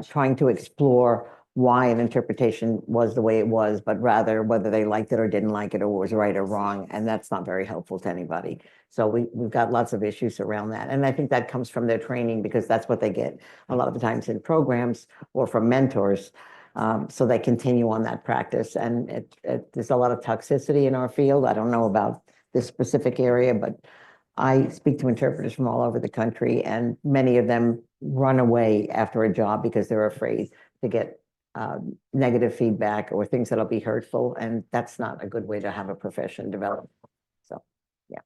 trying to explore why an interpretation was the way it was, but rather whether they liked it or didn't like it or was right or wrong. And that's not very helpful to anybody. So we've got lots of issues around that. And I think that comes from their training, because that's what they get a lot of the times in programs or from mentors. So they continue on that practice. And there's a lot of toxicity in our field. I don't know about this specific area, but I speak to interpreters from all over the country, and many of them run away after a job because they're afraid to get negative feedback or things that'll be hurtful, and that's not a good way to have a profession develop. So, yeah.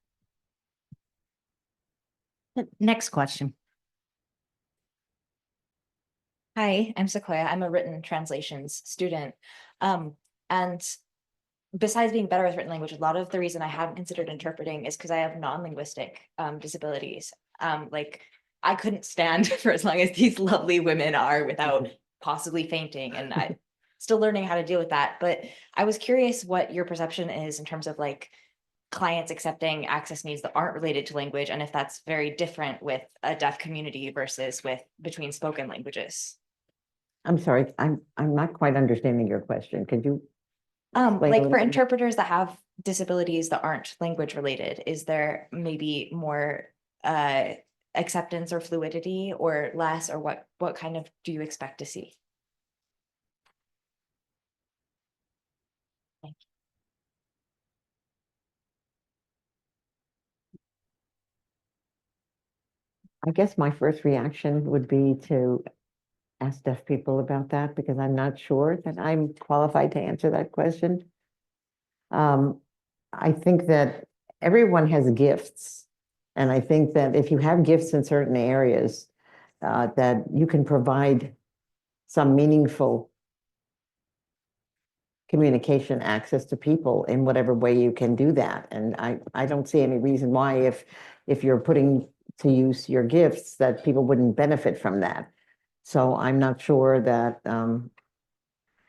Next question. Hi, I'm Sequoia. I'm a written translations student. And besides being better with written language, a lot of the reason I haven't considered interpreting is because I have non-linguistic disabilities. Like I couldn't stand for as long as these lovely women are without possibly fainting, and I'm still learning how to deal with that. But I was curious what your perception is in terms of like clients accepting access needs that aren't related to language, and if that's very different with a deaf community versus between spoken languages. I'm sorry, I'm not quite understanding your question. Could you? explain a Like little for bit more? interpreters that have disabilities that aren't language related, is there maybe more acceptance or fluidity or less, or what kind of do you expect to see? I guess my first reaction would be to ask deaf people about that because I'm not sure that I'm qualified to answer that question. I think that everyone has gifts. And I think that if you have gifts in certain areas, that you can provide some meaningful communication access to people in whatever way you can do that. And I don't see any reason why if you're putting to use your gifts, that people wouldn't benefit from that. So I'm not sure that,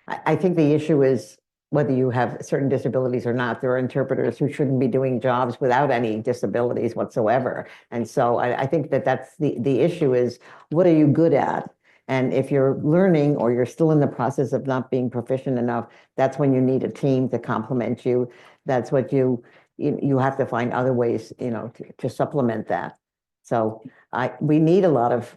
I think the issue is whether you have certain disabilities or not. There are interpreters who shouldn't be doing jobs without any disabilities whatsoever. And so I think that that's the issue is, what are you good at? And if you're learning or you're still in the process of not being proficient enough, that's when you need a team to complement you. That's what you have to find other ways, to supplement that. So we need a lot of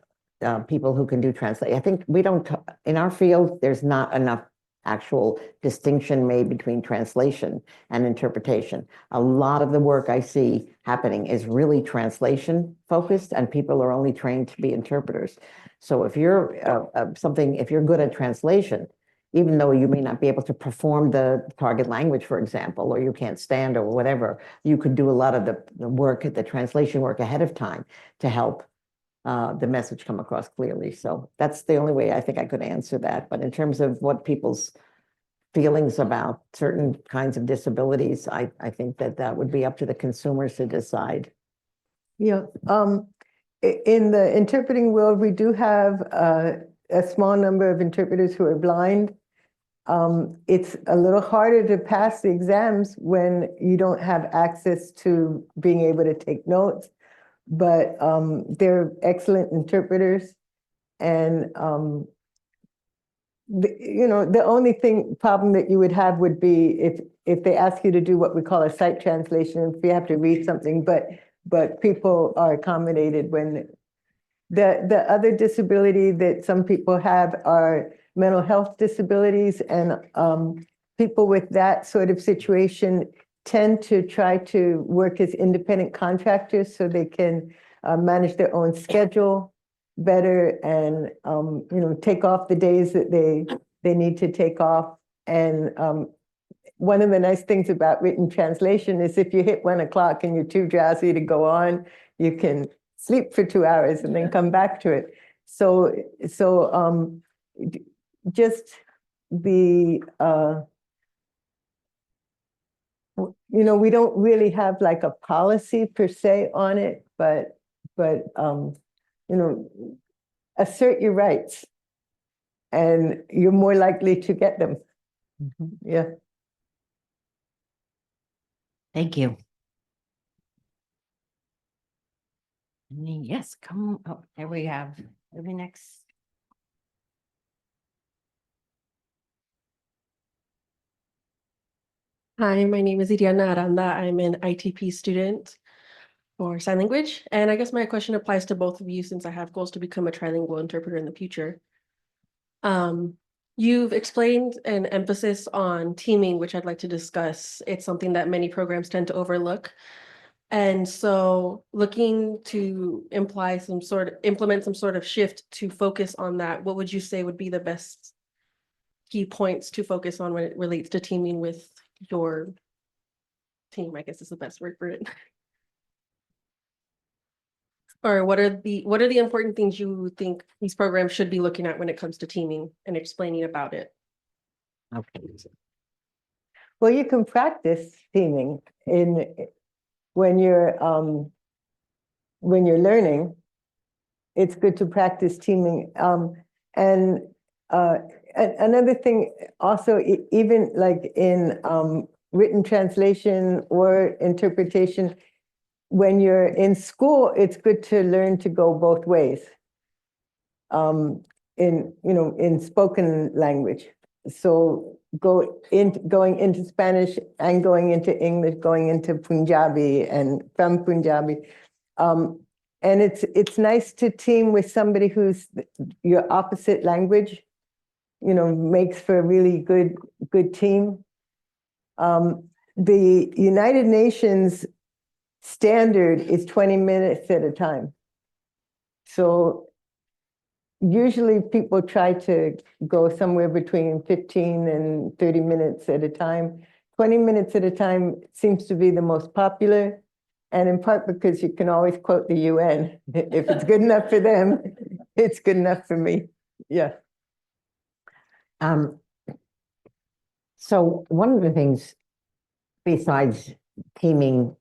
people who can do translate. I think we don't, in our field, there's not enough actual distinction made between translation and interpretation. A lot of the work I see happening is really translation focused, and people are only trained to be interpreters. So if you're if you're good at translation, even though you may not be able to perform the target language, for example, or you can't stand or whatever, you could do a lot of the work, the translation work ahead of time to help the message come across clearly. So that's the only way I think I could answer that. But in terms of what people's feelings about certain kinds of disabilities, I think that would be up to the consumers to decide. Yeah, in the interpreting world, we do have a small number of interpreters who are blind. It's a little harder to pass the exams when you don't have access to being able to take notes, but they're excellent interpreters. And the only problem that you would have would be if they ask you to do what we call a sight translation, if you have to read something, but people are accommodated when the other disability that some people have are mental health disabilities, and people with that sort of situation tend to try to work as independent contractors so they can manage their own schedule better and take off the days that they need to take off. And one of the nice things about written translation is if you hit 1 o'clock and you're too drowsy to go on, you can sleep for 2 hours and then come back to it. So just the we don't really have like a policy per se on it, but assert your rights and you're more likely to get them. Yeah. Thank you. Yes, come, oh, there we have, maybe next. Hi, my name is Iriana Aranda. I'm an ITP student for sign language. And I guess my question applies to both of you since I have goals to become a trilingual interpreter in the future. You've explained an emphasis on teaming, which I'd like to discuss. It's something that many programs tend to overlook. And so looking to implement some sort of shift to focus on that, what would you say would be the best key points to focus on when it relates to teaming with your team, I guess is the best word for it. Or what are the important things you think these programs should be looking at when it comes to teaming and explaining about it? Okay. Well, you can practice teaming when you're learning. It's good to practice teaming. And another thing also, even like in written translation or interpretation, when you're in school, it's good to learn to go both ways. in spoken language. So going into Spanish and going into English, going into Punjabi and from Punjabi. And it's nice to team with somebody who's your opposite language, makes for a really good team. The United Nations standard is 20 minutes at a time. So usually people try to go somewhere between 15 and 30 minutes at a time. 20 minutes at a time seems to be the most popular, and in part because you can always quote the UN. If it's good enough for them, it's good enough for me. Yeah. So one of the things besides teaming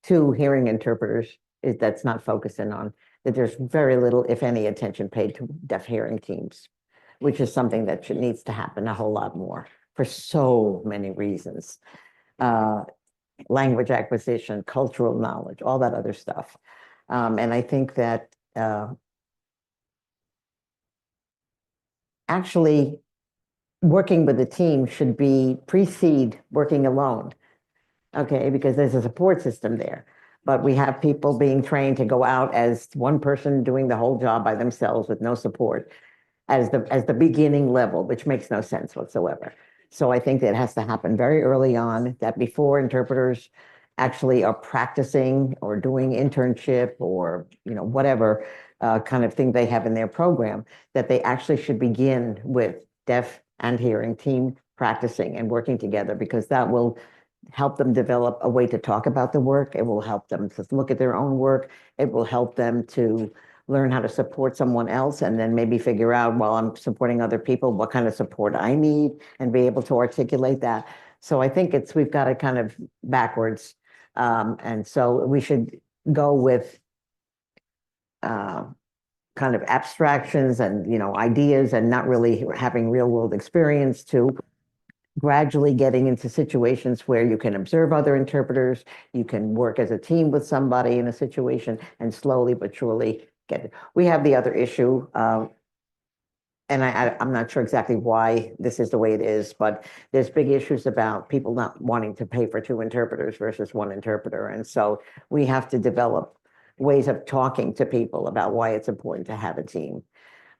two hearing interpreters is that's not focusing on that there's very little, if any, attention paid to deaf hearing teams, which is something that needs to happen a whole lot more for so many reasons. Language acquisition, cultural knowledge, all that other stuff. And I think that actually working with a team should precede working alone. Okay, because there's a support system there. But we have people being trained to go out as one person doing the whole job by themselves with no support as the beginning level, which makes no sense whatsoever. So I think that has to happen very early on, that before interpreters actually are practicing or doing internship or whatever kind of thing they have in their program, that they actually should begin with deaf and hearing team practicing and working together, because that will help them develop a way to talk about the work. It will help them to look at their own work. It will help them to learn how to support someone else, and then maybe figure out, while I'm supporting other people, what kind of support I need, and be able to articulate that. So I think we've got it kind of backwards. And so we should go with kind of abstractions and ideas, and not really having real world experience, to gradually getting into situations where you can observe other interpreters, you can work as a team with somebody in a situation, and slowly but surely get it. We have the other issue, and I'm not sure exactly why this is the way it is, but there's big issues about people not wanting to pay for two interpreters versus one interpreter. And so we have to develop ways of talking to people about why it's important to have a team.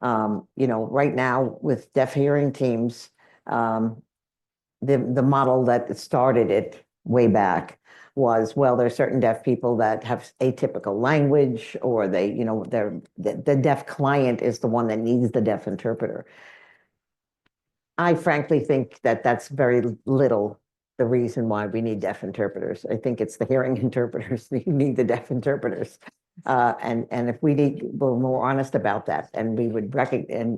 Right now with deaf hearing teams, the model that started it way back was, well, there's certain deaf people that have atypical language, or the deaf client is the one that needs the deaf interpreter. I frankly think that that's very little the reason why we need deaf interpreters. I think it's the hearing interpreters who need the deaf interpreters. And if we're more honest about that, and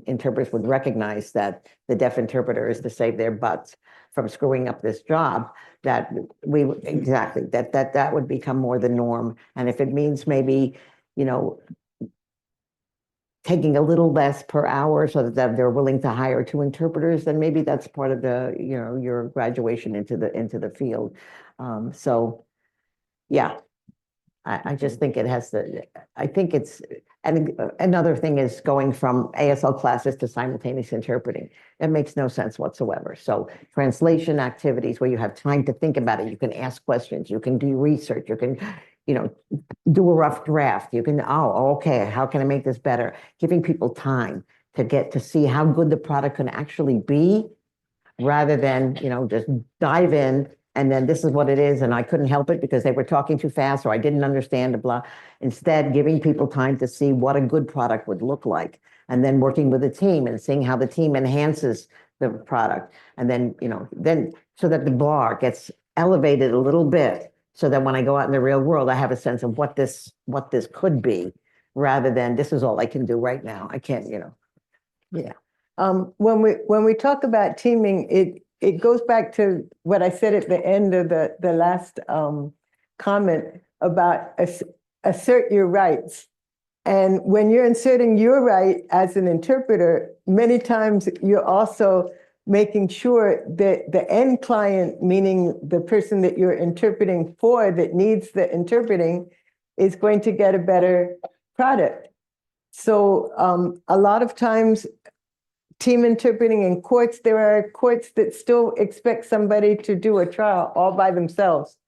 interpreters would recognize that the deaf interpreter is to save their butts from screwing up this job, that that would become more the norm. And if it means maybe, taking a little less per hour so that they're willing to hire two interpreters, then maybe that's part of your graduation into the field. So yeah, I just think it has to, I think it's, and another thing is going from ASL classes to simultaneous interpreting. It makes no sense whatsoever. So translation activities where you have time to think about it, you can ask questions, you can do research, you can, do a rough draft. You can, okay, how can I make this better? Giving people time to get to see how good the product can actually be, rather than, just dive in and then this is what it is, and I couldn't help it because they were talking too fast or I didn't understand the blah. Instead, giving people time to see what a good product would look like, and then working with a team and seeing how the team enhances the product. And then, then so that the bar gets elevated a little bit, so that when I go out in the real world, I have a sense of what this could be, rather than this is all I can do right now. I can't, Yeah. When we talk about teaming, it goes back to what I said at the end of the last comment about assert your rights. And when you're inserting your right as an interpreter, many times you're also making sure that the end client, meaning the person that you're interpreting for that needs the interpreting, is going to get a better product. So a lot of times, team interpreting in courts, there are courts that still expect somebody to do a trial all by themselves.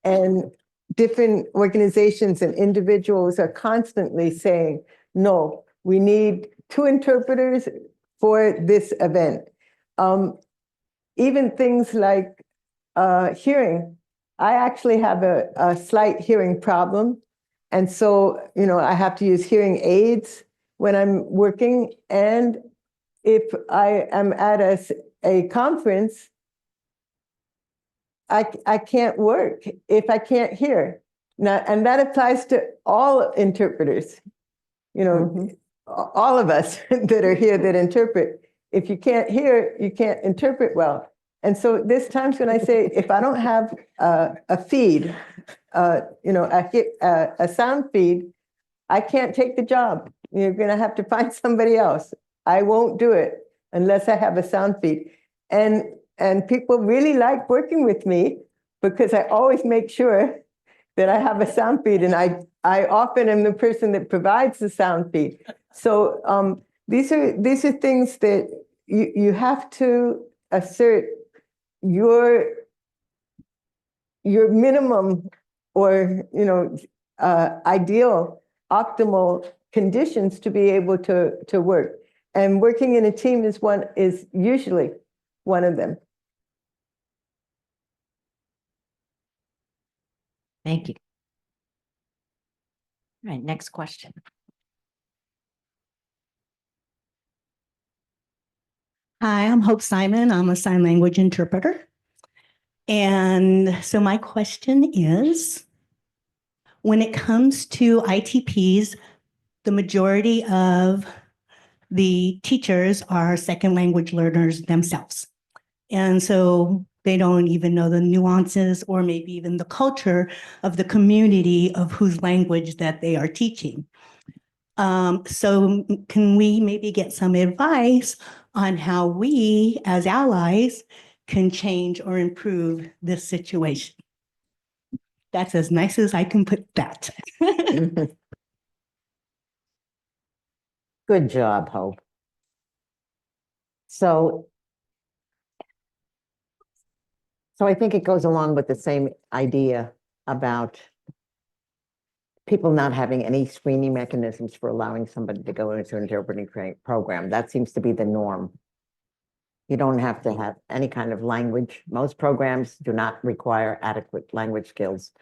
And different organizations and individuals are constantly saying, no, we need 2 interpreters for this event. Even things like hearing. I actually have a slight hearing problem. And so, I have to use hearing aids when I'm working. And if I am at a conference, I can't work if I can't hear. Now, and that applies to all interpreters, all of us that are here that interpret. If you can't hear, you can't interpret well. And so there's times when I say, if I don't have a feed, a sound feed, I can't take the job. You're going to have to find somebody else. I won't do it unless I have a sound feed. And people really like working with me because I always make sure that I have a sound feed, and I often am the person that provides the sound feed. So these are things that you have to assert your minimum or ideal, optimal conditions to be able to work. And working in a team is usually one of them. Thank you. All right, next question. Hi, I'm Hope Simon. I'm a sign language interpreter. And so my question is, when it comes to ITPs, the majority of the teachers are second language learners themselves. And so they don't even know the nuances or maybe even the culture of the community of whose language that they are teaching. So can we maybe get some advice on how we as allies can change or improve this situation? That's as nice as I can put that. Good job, Hope. So I think it goes along with the same idea about people not having any screening mechanisms for allowing somebody to go into an interpreting program. That seems to be the norm. You don't have to have any kind of language. Most programs do not require adequate language skills.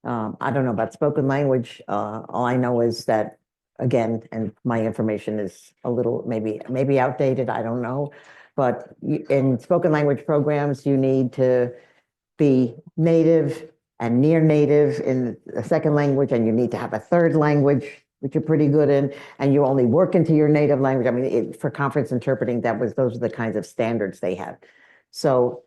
I don't know about spoken language. All I know is that, again, and my information is a little maybe outdated, I don't know. But in spoken language programs, you need to be native and near native in a second language, and you need to have a third language, which you're pretty good in, and you only work into your native language. I mean, for conference interpreting, those are the kinds of standards they have. So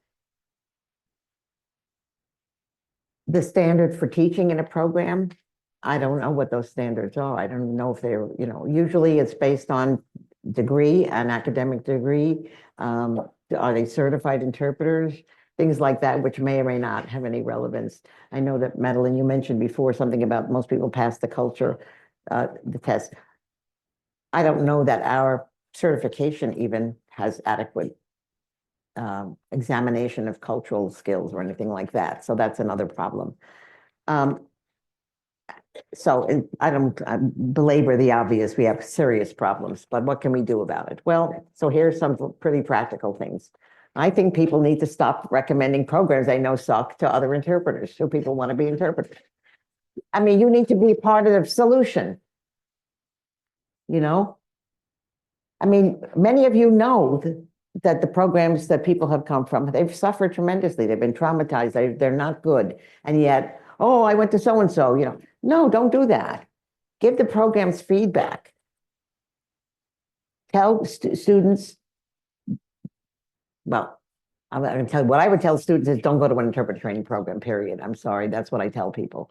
the standard for teaching in a program, I don't know what those standards are. I don't know if they're, usually it's based on degree, an academic degree. Are they certified interpreters? Things like that, which may or may not have any relevance. I know that, Madeline, you mentioned before something about most people pass the culture, the test. I don't know that our certification even has adequate examination of cultural skills or anything like that. So that's another problem. So I don't belabor the obvious. We have serious problems, but what can we do about it? Well, so here's some pretty practical things. I think people need to stop recommending programs they know suck to other interpreters who people want to be interpreters. I mean, you need to be part of the solution. I mean, many of you know that the programs that people have come from, they've suffered tremendously. They've been traumatized. They're not good. And yet, oh, I went to so-and-so, No, don't do that. Give the programs feedback. Tell students, well, I'm going to tell you what I would tell students is don't go to an interpreter training program, period. I'm sorry. That's what I tell people.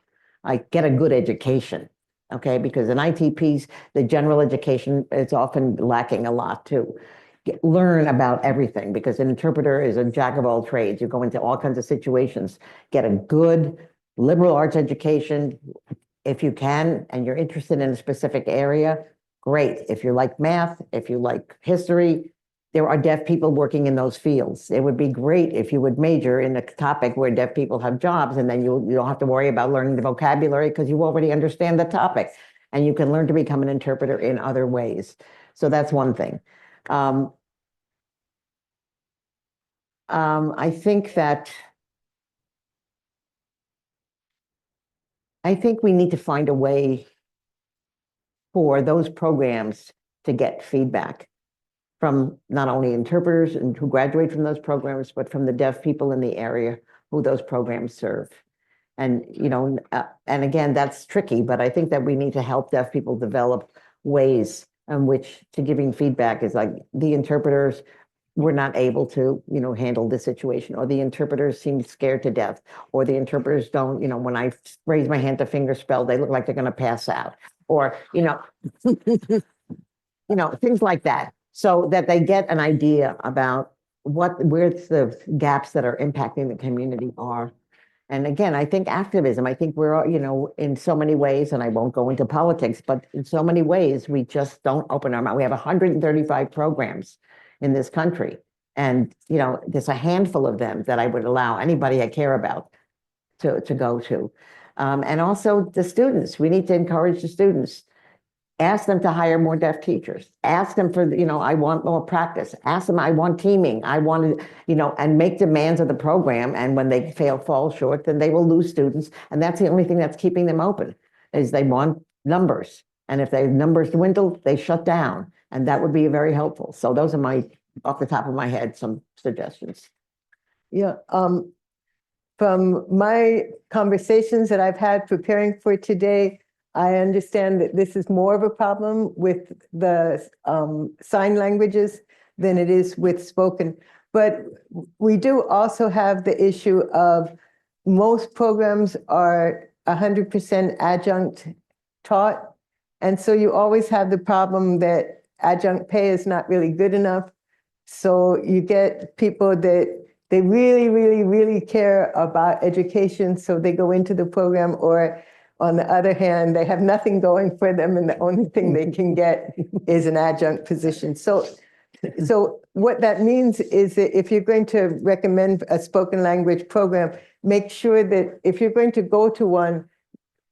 Get a good education. Okay, because in ITPs, the general education is often lacking a lot too. Learn about everything, because an interpreter is a jack of all trades. You go into all kinds of situations. Get a good liberal arts education if you can, and you're interested in a specific area. great. If you like math, if you like history, there are deaf people working in those fields. It would be great if you would major in a topic where deaf people have jobs, and then you don't have to worry about learning the vocabulary because you already understand the topic, and you can learn to become an interpreter in other ways. So that's one thing. I think we need to find a way for those programs to get feedback from not only interpreters and who graduate from those programs, but from the deaf people in the area who those programs serve. And, and again, that's tricky, but I think that we need to help deaf people develop ways in which to giving feedback is like the interpreters were not able to, handle the situation, or the interpreters seem scared to death, or the interpreters don't, when I raise my hand to finger spell, they look like they're going to pass out, or, things like that, so that they get an idea about where the gaps that are impacting the community are. And again, I think activism, I think we're, in so many ways, and I won't go into politics, but in so many ways, we just don't open our mouth. We have 135 programs in this country. And, there's a handful of them that I would allow anybody I care about to go to. And also the students, we need to encourage the students. Ask them to hire more deaf teachers. Ask them for, I want more practice. Ask them, I want teaming. I want to, and make demands of the program. And when they fall short, then they will lose students. And that's the only thing that's keeping them open, is they want numbers. And if their numbers dwindle, they shut down. And that would be very helpful. So those are off the top of my head, some suggestions. Yeah. From my conversations that I've had preparing for today, I understand that this is more of a problem with the sign languages than it is with spoken. But we do also have the issue of most programs are 100% adjunct taught. And so you always have the problem that adjunct pay is not really good enough. So you get people that they really, really, really care about education, so they go into the program, or on the other hand, they have nothing going for them, and the only thing they can get is an adjunct position. So what that means is that if you're going to recommend a spoken language program, make sure that if you're going to go to one,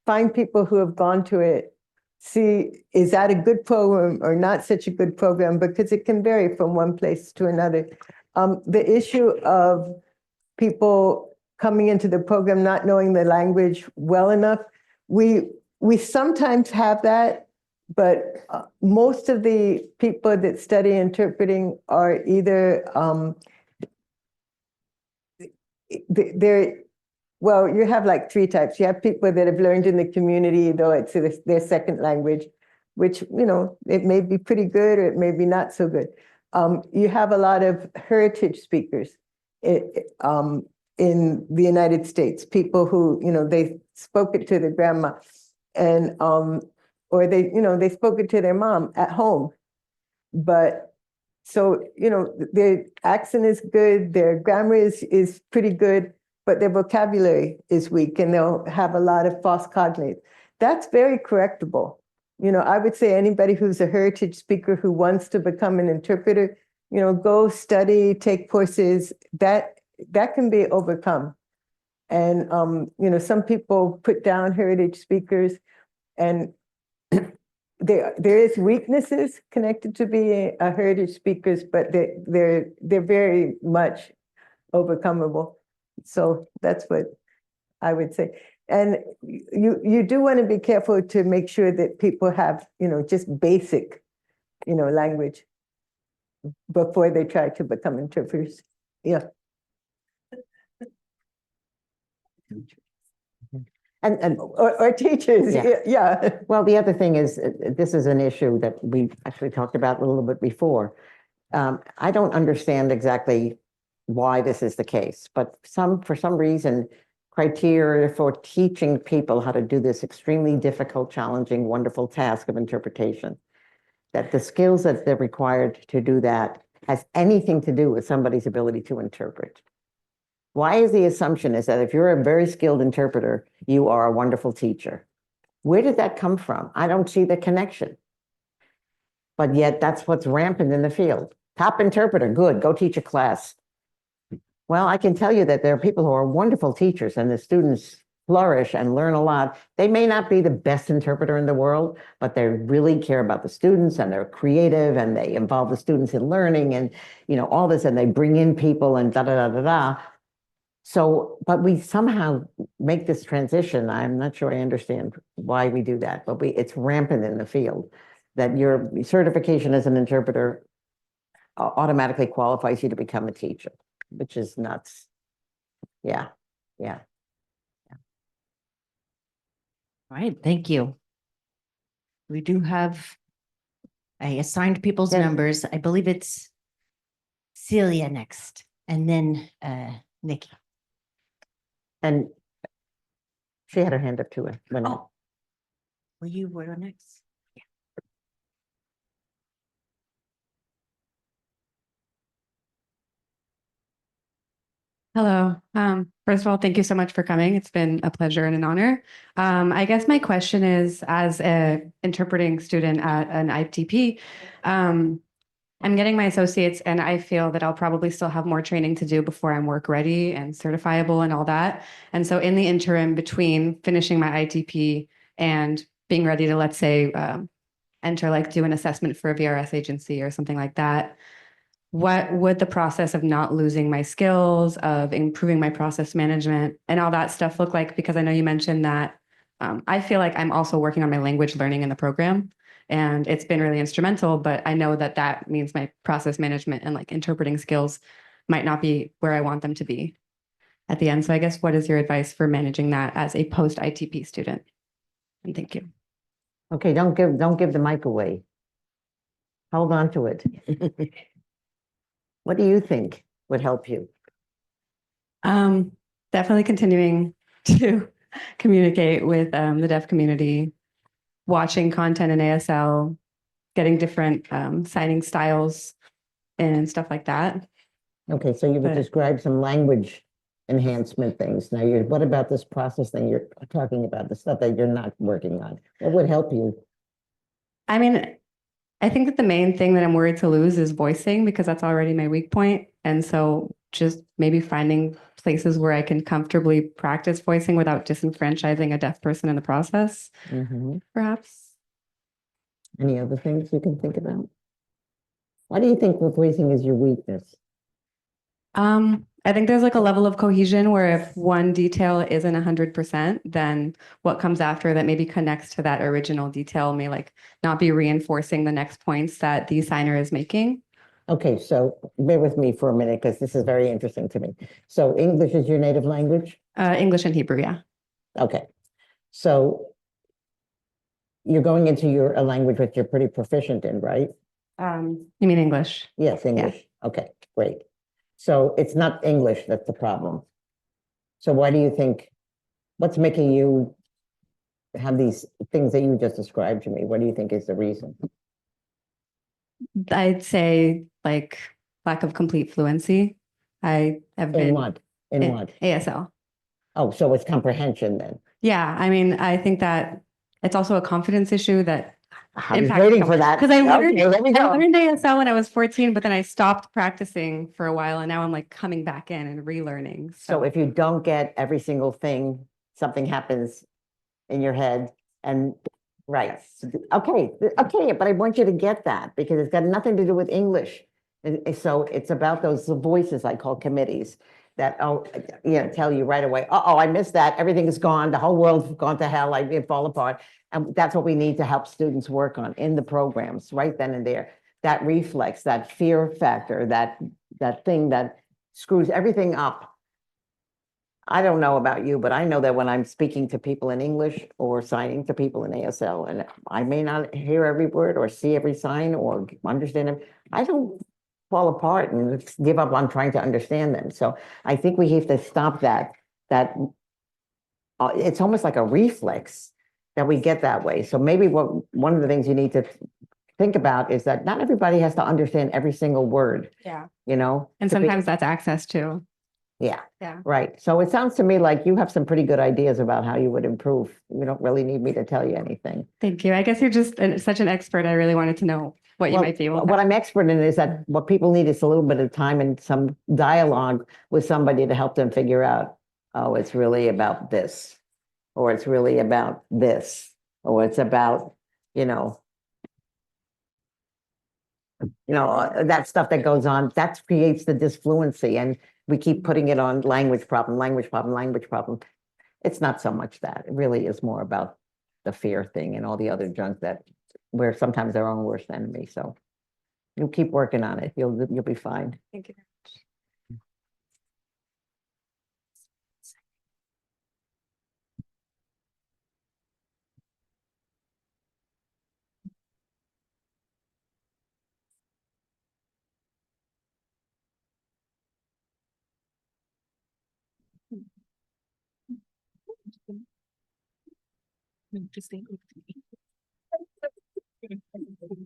find people who have gone to it. See, is that a good program or not such a good program? Because it can vary from one place to another. The issue of people coming into the program not knowing the language well enough, we sometimes have that, but most of the people that study interpreting are either well, you have like three types. You have people that have learned in the community, though it's their second language, which, it may be pretty good or it may be not so good. You have a lot of heritage speakers in the United States, people who, they spoke it to their grandma, and or they spoke it to their mom at home. But so, their accent is good, their grammar is pretty good, but their vocabulary is weak, and they'll have a lot of false cognates. That's very correctable. I would say anybody who's a heritage speaker who wants to become an interpreter, go study, take courses, that can be overcome. And, some people put down heritage speakers, and there is weaknesses connected to being a heritage speakers, but they're very much overcomable. So that's what I would say. And you do want to be careful to make sure that people have, just basic, language before they try to become interpreters. Yeah. Or teachers. Yeah. Yeah. Well, the other thing is, this is an issue that we actually talked about a little bit before. I don't understand exactly why this is the case, but for some reason, criteria for teaching people how to do this extremely difficult, challenging, wonderful task of interpretation, that the skills that they're required to do that has anything to do with somebody's ability to interpret. Why is the assumption is that if you're a very skilled interpreter, you are a wonderful teacher? Where did that come from? I don't see the connection. But yet that's what's rampant in the field. Top interpreter, good, go teach a class. Well, I can tell you that there are people who are wonderful teachers and the students flourish and learn a lot. They may not be the best interpreter in the world, but they really care about the students and they're creative and they involve the students in learning and, all this, and they bring in people and da, da, da, da, da. So, but we somehow make this transition. I'm not sure I understand why we do that, but it's rampant in the field that your certification as an interpreter automatically qualifies you to become a teacher, which is nuts. Yeah, yeah. All right, thank you. We do have, I assigned people's Yeah. numbers. I believe it's Celia next, and then Nikki. And she had her hand up too. Oh. Will you were next? Hello. First of all, thank you so much for coming. It's been a pleasure and an honor. I guess my question is, as a interpreting student at an ITP, I'm getting my associates and I feel that I'll probably still have more training to do before I'm work ready and certifiable and all that. And so in the interim between finishing my ITP and being ready to, let's say, do an assessment for a VRS agency or something like that, what would the process of not losing my skills, of improving my process management and all that stuff look like? Because I know you mentioned that I feel like I'm also working on my language learning in the program and it's been really instrumental, but I know that that means my process management and interpreting skills might not be where I want them to be at the end. So I guess what is your advice for managing that as a post ITP student? And thank you. Okay, don't give the mic away. Hold on to it. What do you think would help you? Definitely continuing to communicate with the deaf community, watching content in ASL, getting different signing styles and stuff like that. Okay, so you would But- describe some language enhancement things. Now, what about this process thing you're talking about, the stuff that you're not working on? What would help you? I mean, I think that the main thing that I'm worried to lose is voicing because that's already my weak point. And so just maybe finding places where I can comfortably practice voicing without disenfranchising a deaf person in the process, perhaps. Any other things you can think about? Why do you think voicing is your weakness? I think there's a level of cohesion where if one detail isn't 100%, then what comes after that maybe connects to that original detail may not be reinforcing the next points that the signer is making. Okay, so bear with me for a minute because this is very interesting to me. So English is your native language? English and Hebrew, yeah. Okay, so you're going into a language that you're pretty proficient in, right? You mean English? Yes, English. Okay, great. So it's not English that's the problem. So why do you think, what's making you have these things that you just described to me? What do you think is the reason? I'd say lack of complete fluency. I have In been what? In what? ASL. Oh, so it's comprehension then. Yeah, I mean, I think that it's also a confidence issue that I was impacts waiting for that. because I learned, Okay, there we I go. learned ASL when I was 14, but then I stopped practicing for a while and now I'm coming back in and relearning. So if you don't get every single thing, something happens in your head and right. Okay, but I want you to get that because it's got nothing to do with English. So it's about those voices I call committees that tell you right away, I missed that. Everything is gone. The whole world's gone to hell. I fall apart. And that's what we need to help students work on in the programs right then and there. That reflex, that fear factor, that thing that screws everything up. I don't know about you, but I know that when I'm speaking to people in English or signing to people in ASL, and I may not hear every word or see every sign or understand them, I don't fall apart and give up on trying to understand them. So I think we have to stop that it's almost like a reflex that we get that way. So maybe one of the things you need to think about is that not everybody has to understand every single word. Yeah. And And sometimes that's access too. Yeah. Yeah. Right. So it sounds to me like you have some pretty good ideas about how you would improve. You don't really need me to tell you anything. Thank you. I guess you're just such an expert. I really wanted to know what you Well, might be able to. what I'm expert in is that what people need is a little bit of time and some dialogue with somebody to help them figure out, oh, it's really about this, or it's really about this, or it's about, you know, that stuff that goes on, that creates the disfluency. And we keep putting it on language problem, language problem, language problem. It's not so much that. It really is more about the fear thing and all the other junk that we're sometimes our own worst enemy. So you keep working on it. You'll be fine. Thank you.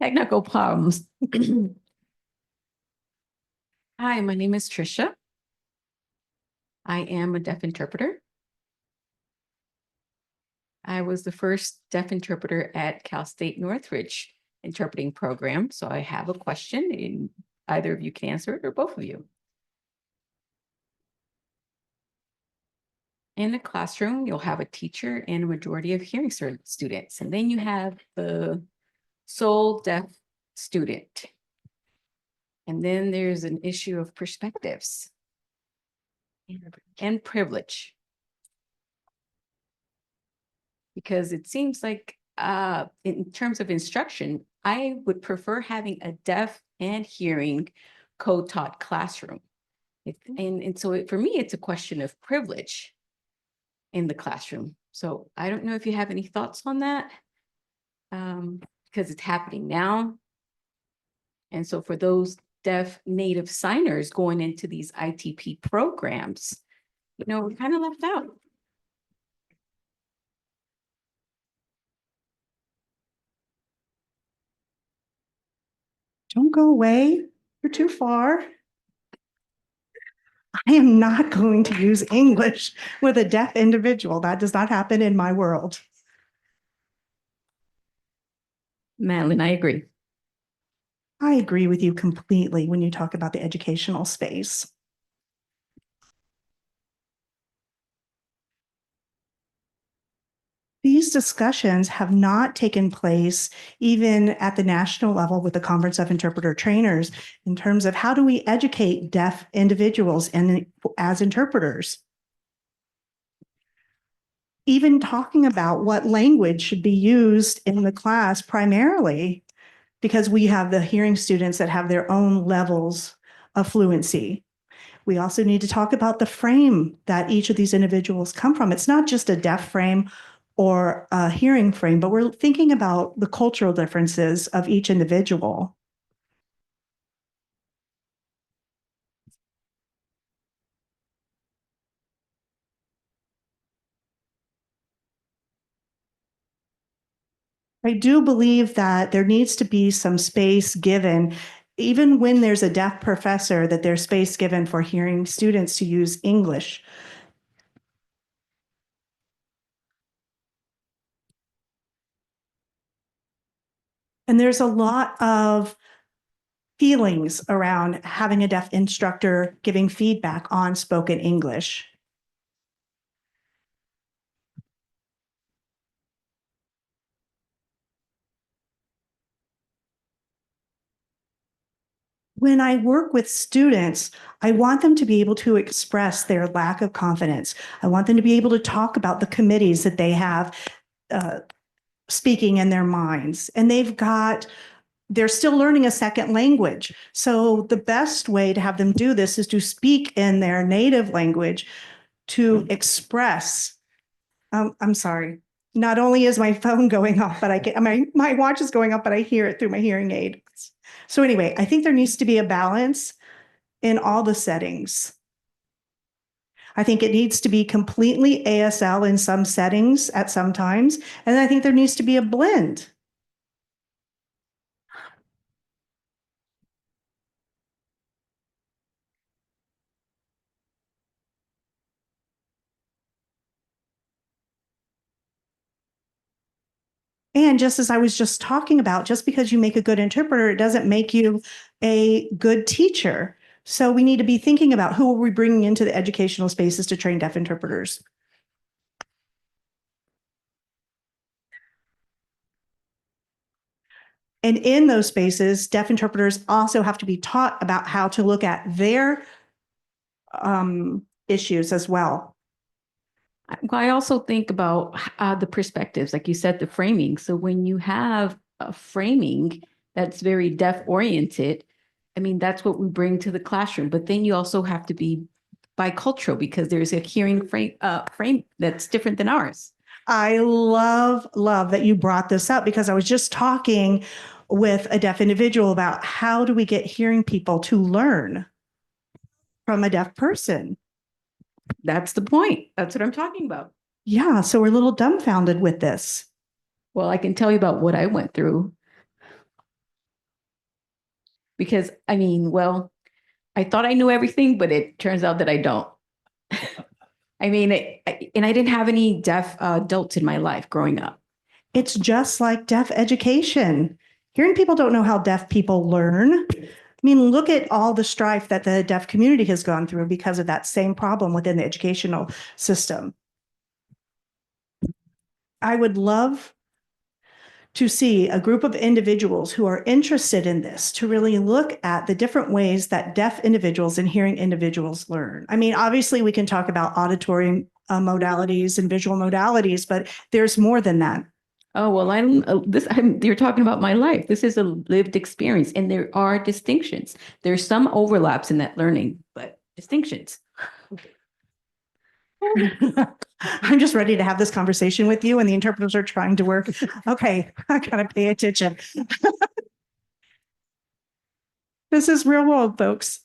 Technical problems. Hi, my name is Trisha. I am a deaf interpreter. I was the first deaf interpreter at Cal State Northridge interpreting program. So I have a question and either of you can answer it or both of you. In the classroom, you'll have a teacher and a majority of hearing students, and then you have the sole deaf student. And then there's an issue of perspectives and privilege. Because it seems like in terms of instruction, I would prefer having a deaf and hearing co-taught classroom. And so for me, it's a question of privilege in the classroom. So I don't know if you have any thoughts on that, because it's happening now. And so for those deaf native signers going into these ITP programs, we're kind of left out. Don't go away. You're too far. I am not going to use English with a deaf individual. That does not happen in my world. Madeline, I agree. I agree with you completely when you talk about the educational space. These discussions have not taken place even at the national level with the Conference of Interpreter Trainers in terms of how do we educate deaf individuals and as interpreters. Even talking about what language should be used in the class primarily, because we have the hearing students that have their own levels of fluency. We also need to talk about the frame that each of these individuals come from. It's not just a deaf frame or a hearing frame, but we're thinking about the cultural differences of each individual. I do believe that there needs to be some space given, even when there's a deaf professor, that there's space given for hearing students to use English. And there's a lot of feelings around having a deaf instructor giving feedback on spoken English. When I work with students, I want them to be able to express their lack of confidence. I want them to be able to talk about the committees that they have speaking in their minds. And they're still learning a second language. So the best way to have them do this is to speak in their native language to express. I'm sorry. Not only is my phone going off, but my watch is going off, but I hear it through my hearing aid. So anyway, I think there needs to be a balance in all the settings. I think it needs to be completely ASL in some settings at some times, and I think there needs to be a blend. And just as I was just talking about, just because you make a good interpreter, it doesn't make you a good teacher. So we need to be thinking about who are we bringing into the educational spaces to train deaf interpreters. And in those spaces, deaf interpreters also have to be taught about how to look at their issues as well. Well, I also think about the perspectives, like you said, the framing. So when you have a framing that's very deaf oriented, I mean, that's what we bring to the classroom. But then you also have to be bicultural because there's a hearing frame that's different than ours. I love that you brought this up because I was just talking with a deaf individual about how do we get hearing people to learn from a deaf person. That's the point. That's what I'm talking about. Yeah, so we're a little dumbfounded with this. Well, I can tell you about what I went through. Because, I mean, well, I thought I knew everything, but it turns out that I don't. I mean, and I didn't have any deaf adults in my life growing up. It's just like deaf education. Hearing people don't know how deaf people learn. I mean, look at all the strife that the deaf community has gone through because of that same problem within the educational system. I would love to see a group of individuals who are interested in this to really look at the different ways that deaf individuals and hearing individuals learn. I mean, obviously we can talk about auditory modalities and visual modalities, but there's more than that. Oh, well, you're talking about my life. This is a lived experience and there are distinctions. There's some overlaps in that learning, but distinctions. I'm just ready to have this conversation with you and the interpreters are trying to work. Okay, I gotta pay attention. This is real world, folks.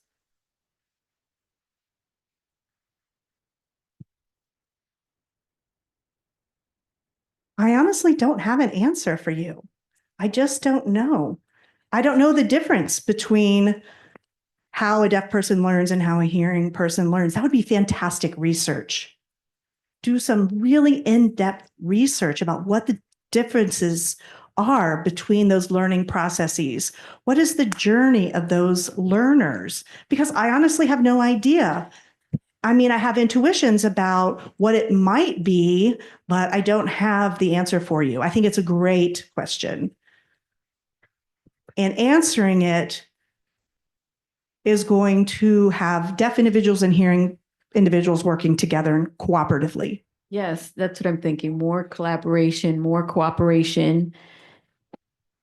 I honestly don't have an answer for you. I just don't know. I don't know the difference between how a deaf person learns and how a hearing person learns. That would be fantastic research. Do some really in-depth research about what the differences are between those learning processes. What is the journey of those learners? Because I honestly have no idea. I mean, I have intuitions about what it might be, but I don't have the answer for you. I think it's a great question. And answering it is going to have deaf individuals and hearing individuals working together cooperatively. Yes, that's what I'm thinking. More collaboration, more cooperation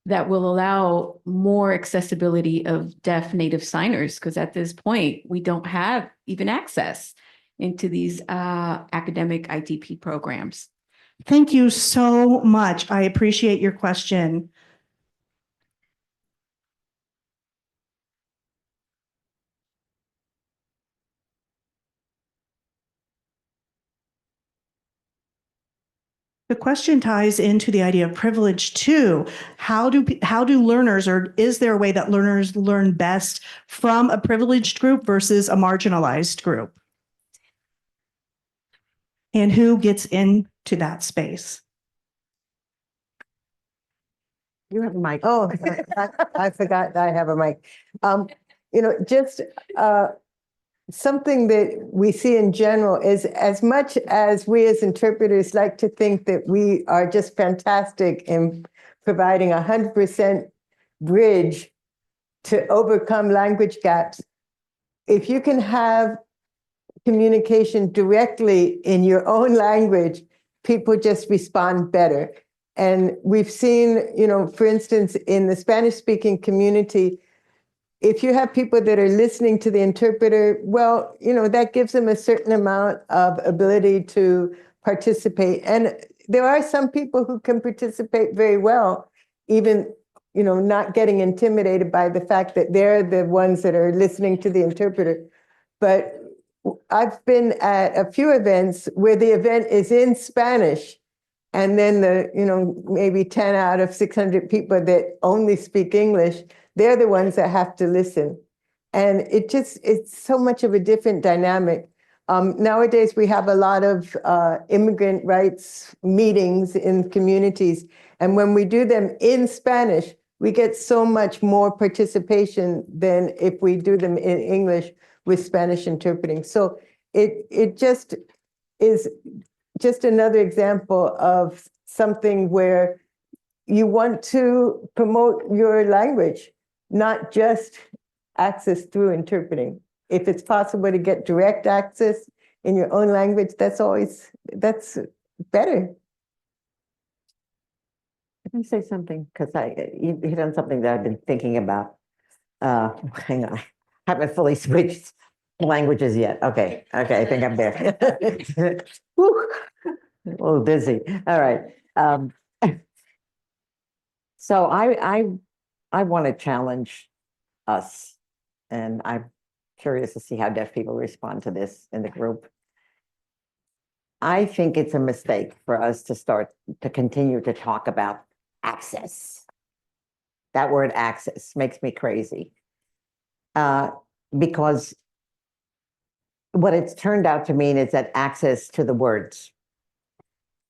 that will allow more accessibility of deaf native signers, because at this point, we don't have even access into these academic ITP programs. Thank you so much. I appreciate your question. The question ties into the idea of privilege too. How do learners, or is there a way that learners learn best from a privileged group versus a marginalized group? And who gets into that space? You have a mic. Oh, I forgot that I have a mic. Just something that we see in general is, as much as we as interpreters like to think that we are just fantastic in providing 100% bridge to overcome language gaps, if you can have communication directly in your own language, people just respond better. And we've seen, for instance, in the Spanish-speaking community, if you have people that are listening to the interpreter, well, that gives them a certain amount of ability to participate. And there are some people who can participate very well, even, not getting intimidated by the fact that they're the ones that are listening to the interpreter. But I've been at a few events where the event is in Spanish, and then maybe 10 out of 600 people that only speak English, they're the ones that have to listen. And it's so much of a different dynamic. Nowadays, we have a lot of immigrant rights meetings in communities. And when we do them in Spanish, we get so much more participation than if we do them in English with Spanish interpreting. So it just is just another example of something where you want to promote your language, not just access through interpreting. If it's possible to get direct access in your own language, that's better. Let me say something, because you hit on something that I've been thinking about. Hang on, I haven't fully switched languages yet. Okay, I think I'm there. Whew. A little busy. All right. So I want to challenge us, and I'm curious to see how deaf people respond to this in the group. I think it's a mistake for us to continue to talk about access. That word access makes me crazy. Because what it's turned out to mean is that access to the words,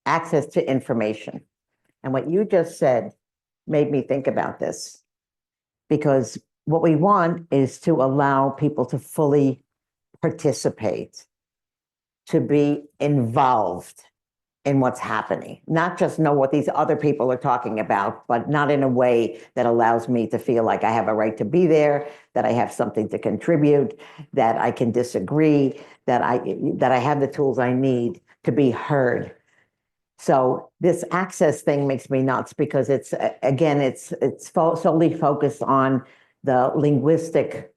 access to information. And what you just said made me think about this, because what we want is to allow people to fully participate, to be involved in what's happening, not just know what these other people are talking about, but not in a way that allows me to feel like I have a right to be there, that I have something to contribute, that I can disagree, that I have the tools I need to be heard. So this access thing makes me nuts, because it's solely focused on the linguistic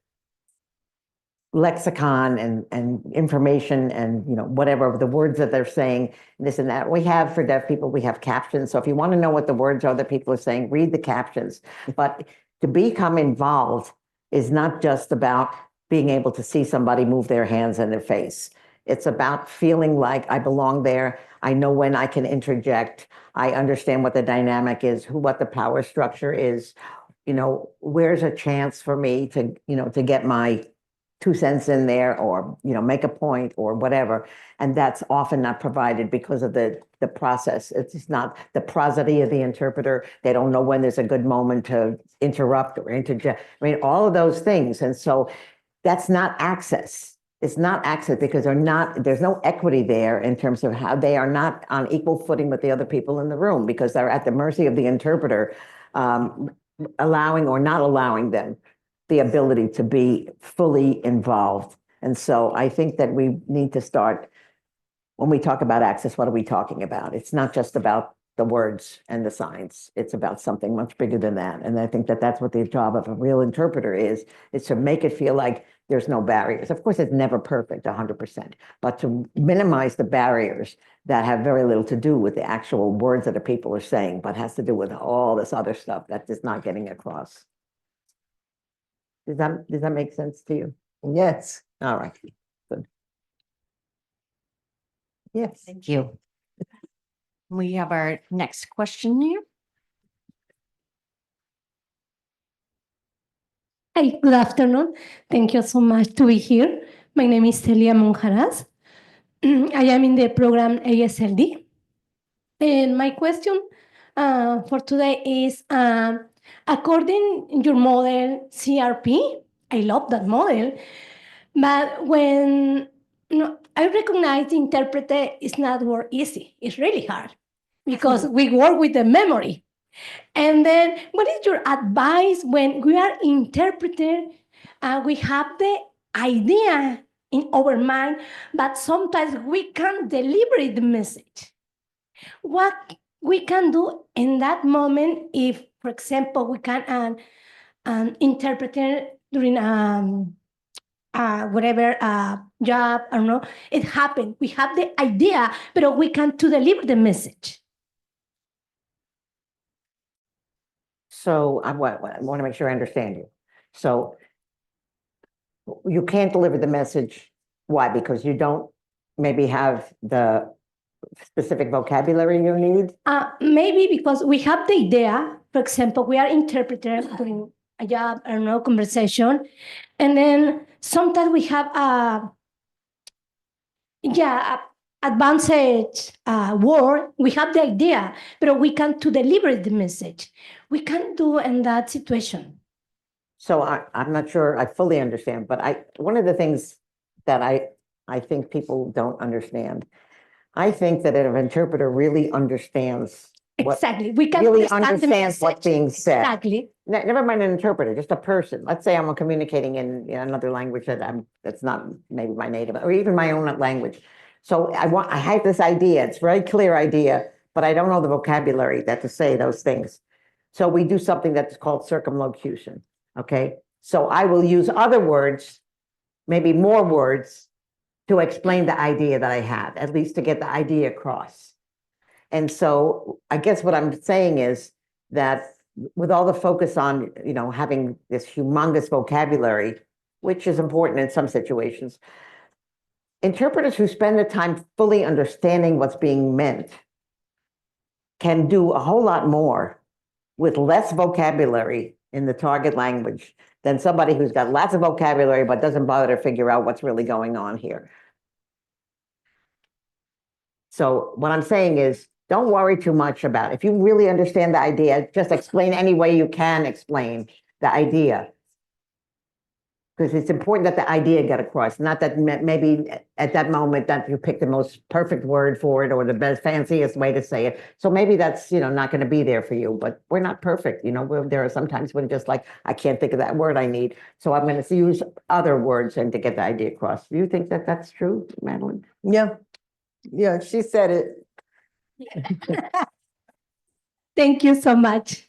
lexicon and information and whatever the words that they're saying, this and that. We have, for deaf people, we have captions. So if you want to know what the words are that people are saying, read the captions. But to become involved is not just about being able to see somebody move their hands and their face. It's about feeling like I belong there. I know when I can interject. I understand what the dynamic is, what the power structure is. Where's a chance for me to get my 2 cents in there, or make a point or whatever. And that's often not provided because of the process. It's just not the prosody of the interpreter. They don't know when there's a good moment to interrupt or interject. I mean, all of those things. And so that's not access. It's not access, because there's no equity there in terms of how they are not on equal footing with the other people in the room, because they're at the mercy of the interpreter, allowing or not allowing them the ability to be fully involved. And so I think that we need to start, when we talk about access, what are we talking about? It's not just about the words and the signs. It's about something much bigger than that. And I think that that's what the job of a real interpreter is to make it feel like there's no barriers. Of course, it's never perfect, 100%, but to minimize the barriers that have very little to do with the actual words that the people are saying, but has to do with all this other stuff that is not getting across. Does that make sense to you? Yes. All right. Good. Yes. Thank you. We have our next question here. Hi, good afternoon. Thank you so much to be here. My name is Celia Monjaras. I am in the program ASLD. And my question for today is, according your model CRP, I love that model, but when I recognize the interpreter is not work easy, it's really hard because we work with the memory. And then what is your advice when we are interpreting, we have the idea in our mind, but sometimes we can't deliver the message? What we can do in that moment if, for example, we can interpret during whatever job, I don't know, it happened. We have the idea, but we can't to deliver the message. So I want to make sure I understand you. So you can't deliver the message. Why? Because you don't maybe have the specific vocabulary you need? Maybe because we have the idea. For example, we are interpreters during a job, I don't know, conversation. And then sometimes we have yeah, advanced word, we have the idea, but we can't to deliver the message. We can't do in that situation. So I'm not sure I fully understand, but one of the things that I think people don't understand, I think that if an interpreter really understands Exactly. We can really understand the understands what's message. being said. Exactly. Never mind an interpreter, just a person. Let's say I'm communicating in another language that's not maybe my native or even my own language. So I have this idea. It's a very clear idea, but I don't know the vocabulary to say those things. So we do something that's called circumlocution. Okay. So I will use other words, maybe more words, to explain the idea that I had, at least to get the idea across. And so I guess what I'm saying is that with all the focus on, having this humongous vocabulary, which is important in some situations, interpreters who spend the time fully understanding what's being meant can do a whole lot more with less vocabulary in the target language than somebody who's got lots of vocabulary but doesn't bother to figure out what's really going on here. So what I'm saying is, don't worry too much about it. If you really understand the idea, just explain any way you can explain the idea. Because it's important that the idea get across, not that maybe at that moment that you pick the most perfect word for it or the best fanciest way to say it. So maybe that's, not going to be there for you, but we're not perfect. There are sometimes when just like, I can't think of that word I need. So I'm going to use other words and to get the idea across. Do you think that that's true, Madeline? Yeah. Yeah, she said it. Thank you so much.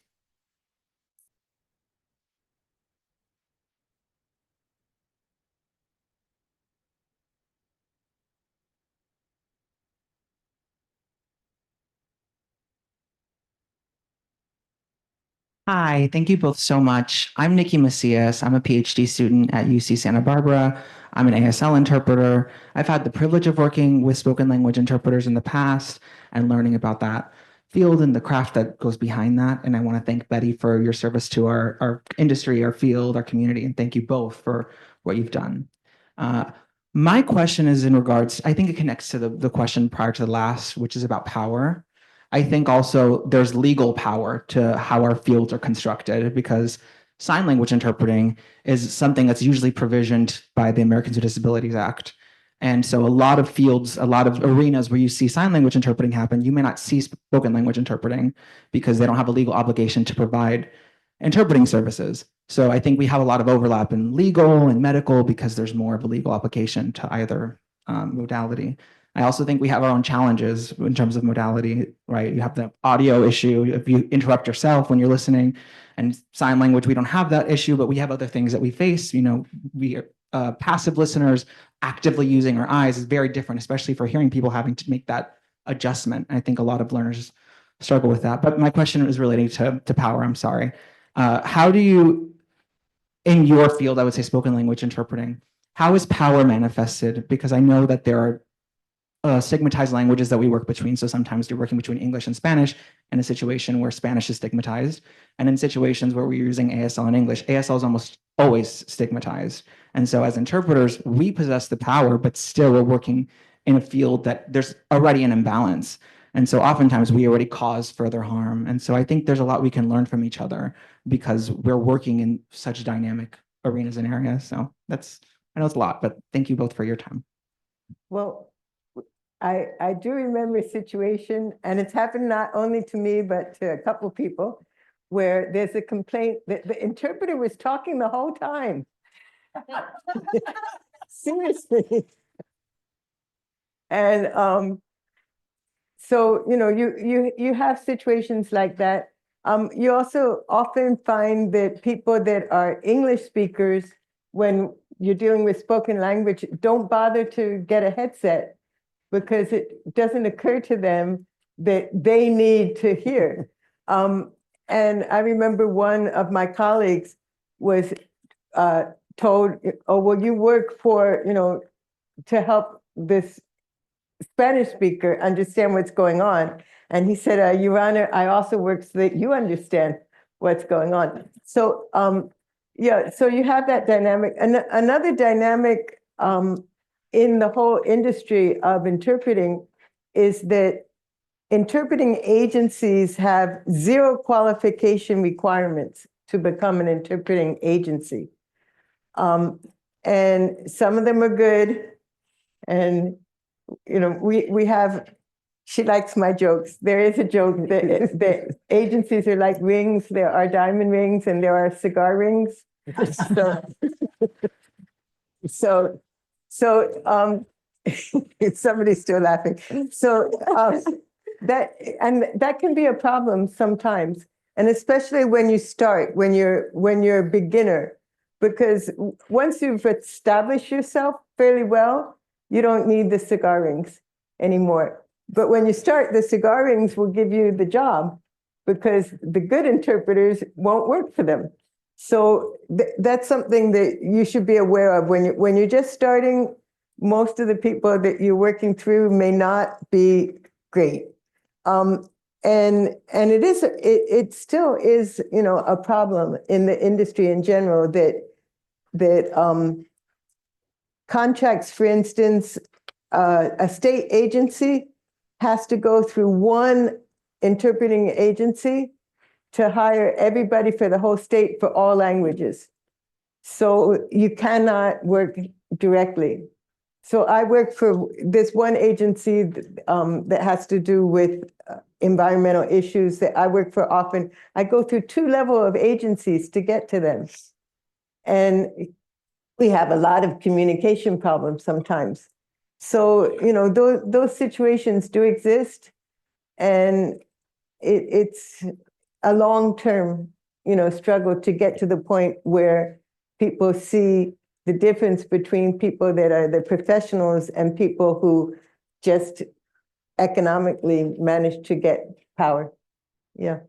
Hi, thank you both so much. I'm Nikki Macias. I'm a PhD student at UC Santa Barbara. I'm an ASL interpreter. I've had the privilege of working with spoken language interpreters in the past and learning about that field and the craft that goes behind that. And I want to thank Betty for your service to our industry, our field, our community, and thank you both for what you've done. My question is in regards, I think it connects to the question prior to the last, which is about power. I think also there's legal power to how our fields are constructed because sign language interpreting is something that's usually provisioned by the Americans with Disabilities Act. And so a lot of fields, a lot of arenas where you see sign language interpreting happen, you may not see spoken language interpreting because they don't have a legal obligation to provide interpreting services. So I think we have a lot of overlap in legal and medical because there's more of a legal application to either modality. I also think we have our own challenges in terms of modality, right? You have the audio issue. If you interrupt yourself when you're listening, and sign language, we don't have that issue, but we have other things that we face. We are passive listeners actively using our eyes is very different, especially for hearing people having to make that adjustment. I think a lot of learners struggle with that. But my question is relating to power. I'm sorry. How do you, in your field, I would say spoken language interpreting, how is power manifested? Because I know that there are stigmatized languages that we work between. So sometimes you're working between English and Spanish in a situation where Spanish is stigmatized. And in situations where we're using ASL and English, ASL is almost always stigmatized. And so as interpreters, we possess the power, but still we're working in a field that there's already an imbalance. And so oftentimes we already cause further harm. And so I think there's a lot we can learn from each other because we're working in such dynamic arenas and areas. So I know it's a lot, but thank you both for your time. Well, I do remember a situation, and it's happened not only to me, but to a couple of people, where there's a complaint that the interpreter was talking the whole time. Seriously. And so, you have situations like that. You also often find that people that are English speakers, when you're dealing with spoken language, don't bother to get a headset because it doesn't occur to them that they need to hear. And I remember one of my colleagues was told, oh, well, you work for, to help this Spanish speaker understand what's going on. And he said, Your Honor, I also work so that you understand what's going on. So, yeah, so you have that dynamic. And another dynamic in the whole industry of interpreting is that interpreting agencies have zero qualification requirements to become an interpreting agency. And some of them are good. And, you know, we have, she likes my jokes. There is a joke that agencies are like rings. There are diamond rings and there are cigar rings. So somebody's still laughing. So that can be a problem sometimes, and especially when you start, when you're a beginner, because once you've established yourself fairly well, you don't need the cigar rings anymore. But when you start, the cigar rings will give you the job because the good interpreters won't work for them. So that's something that you should be aware of when you're just starting. Most of the people that you're working through may not be great, and it still is, you know, a problem in the industry in general that contracts, for instance, a state agency has to go through one interpreting agency to hire everybody for the whole state for all languages. So you cannot work directly. So I work for this one agency that has to do with environmental issues that I work for often. I go through 2 levels of agencies to get to them. And we have a lot of communication problems sometimes. So, you know, those situations do exist. And it's a long-term, you know, struggle to get to the point where people see the difference between people that are the professionals and people who just economically manage to get power. Yeah.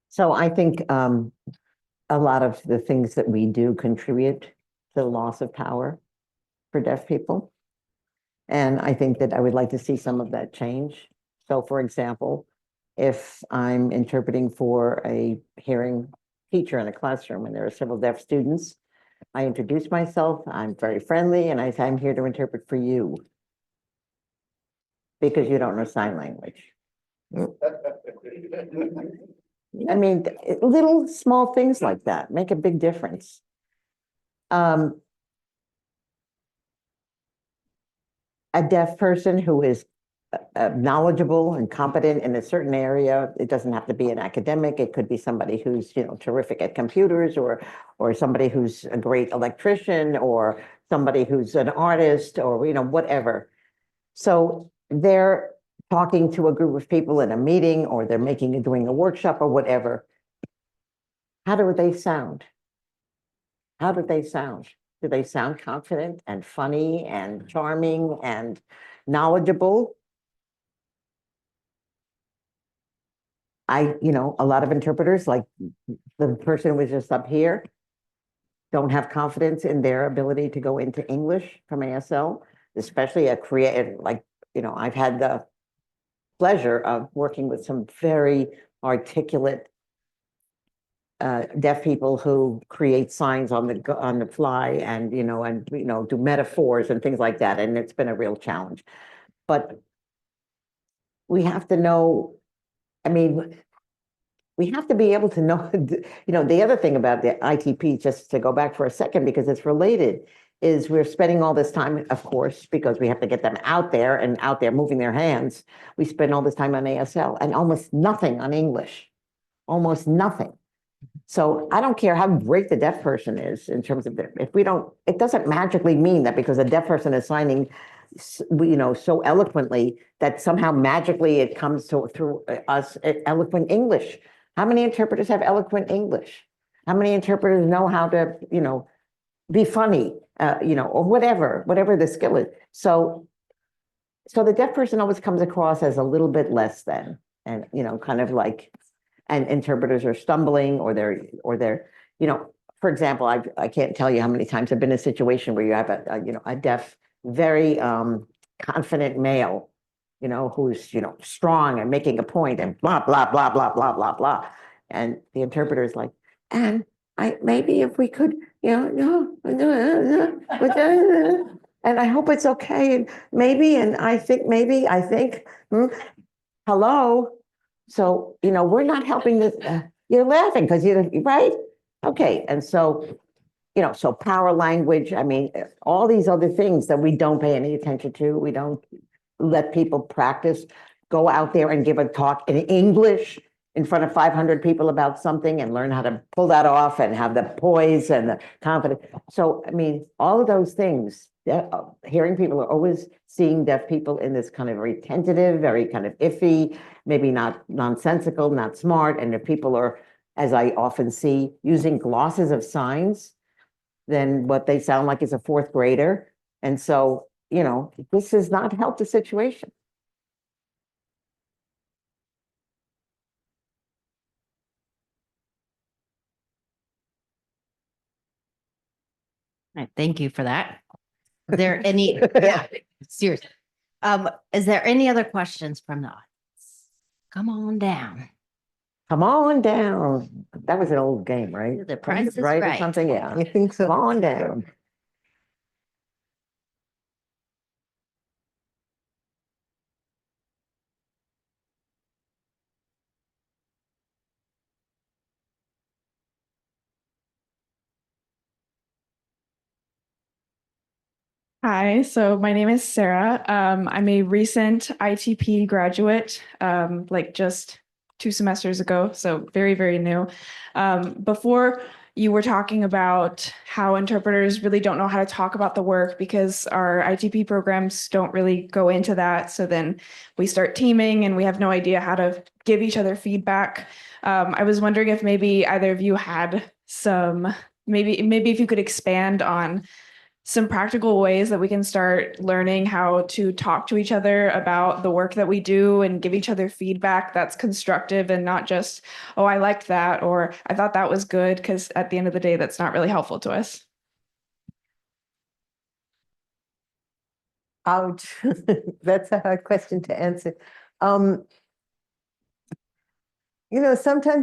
So I think a lot of the things that we do contribute to the loss of power for deaf people. And I think that I would like to see some of that change. So for example, if I'm interpreting for a hearing teacher in a classroom and there are several deaf students, I introduce myself, I'm very friendly, and I say, I'm here to interpret for you because you don't know sign language. I mean, little small things like that make a big difference. A deaf person who is knowledgeable and competent in a certain area, it doesn't have to be an academic. It could be somebody who's, you know, terrific at computers, or somebody who's a great electrician, or somebody who's an artist, or, you know, whatever. So they're talking to a group of people in a meeting, or they're doing a workshop or whatever. How do they sound? How do they sound? Do they sound confident and funny and charming and knowledgeable? You know, a lot of interpreters, like the person who was just up here, don't have confidence in their ability to go into English from ASL, especially a creative, like, you know, I've had the pleasure of working with some very articulate deaf people who create signs on the fly, and do metaphors and things like that, and it's been a real challenge. But we have to know, I mean, we have to be able to know, the other thing about the ITP, just to go back for a second, because it's related, is we're spending all this time, of course, because we have to get them out there moving their hands. We spend all this time on ASL and almost nothing on English, almost nothing. So I don't care how great the deaf person is in terms of it doesn't magically mean that because a deaf person is signing, so eloquently that somehow magically it comes through us eloquent English. How many interpreters have eloquent English? How many interpreters know how to, be funny, or whatever the skill is. So the deaf person always comes across as a little bit less than, and, kind of like, and interpreters are stumbling, or they're, for example, I can't tell you how many times I've been in a situation where you have a deaf, very confident male, who's, strong and making a point and blah, blah, blah, blah, blah, blah, blah. And the interpreter is like, and maybe if we could, and I hope it's okay, and maybe, and I think, hello. So, we're not helping this, you're laughing because you're right. Okay, and so, so power language, I mean, all these other things that we don't pay any attention to, we don't let people practice, go out there and give a talk in English in front of 500 people about something and learn how to pull that off and have the poise and the confidence. So, I mean, all of those things, hearing people are always seeing deaf people in this kind of very tentative, very kind of iffy, maybe not nonsensical, not smart. And if people are, as I often see, using glosses of signs, then what they sound like is a fourth grader. And so, this has not helped the situation. All right, thank you for that. Is there any, yeah, seriously. Is there any other questions from the audience? Come on down. Come on down. That was an old game, right? The Price is Right, or Right. something, yeah. I think so. Come on down. Hi, so my name is Sarah. I'm a recent ITP graduate, like just 2 semesters ago, so very, very new. Before you were talking about how interpreters really don't know how to talk about the work because our ITP programs don't really go into that. So then we start teaming and we have no idea how to give each other feedback. I was wondering if maybe either of you had some, maybe if you could expand on some practical ways that we can start learning how to talk to each other about the work that we do and give each other feedback that's constructive and not just, oh, I liked that, or I thought that was good, because at the end of the day, that's not really helpful to us. Ouch. That's a hard question to answer. Sometimes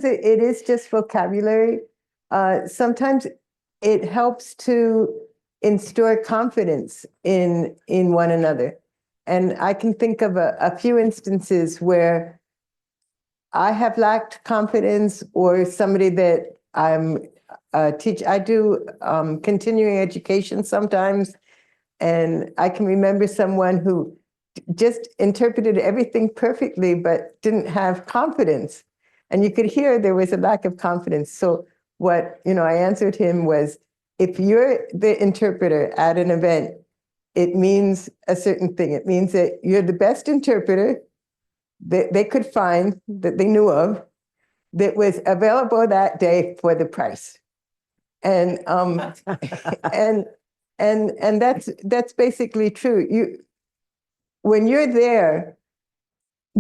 it is just vocabulary. Sometimes it helps to instill confidence in one another. And I can think of a few instances where I have lacked confidence, or somebody that I'm teach. I do continuing education sometimes, and I can remember someone who just interpreted everything perfectly, but didn't have confidence. And you could hear there was a lack of confidence. So what I answered him was, if you're the interpreter at an event, it means a certain thing. It means that you're the best interpreter that they could find, that they knew of, that was available that day for the price. And and that's basically true. When you're there,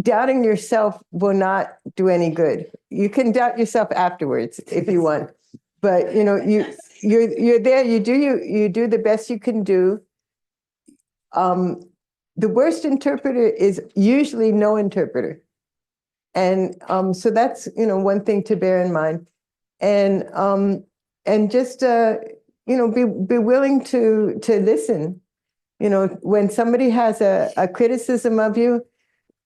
doubting yourself will not do any good. You can doubt yourself afterwards if you want, but you're there. You do the best you can do. The worst interpreter is usually no interpreter, and so that's one thing to bear in mind, and just be willing to listen. When somebody has a criticism of you,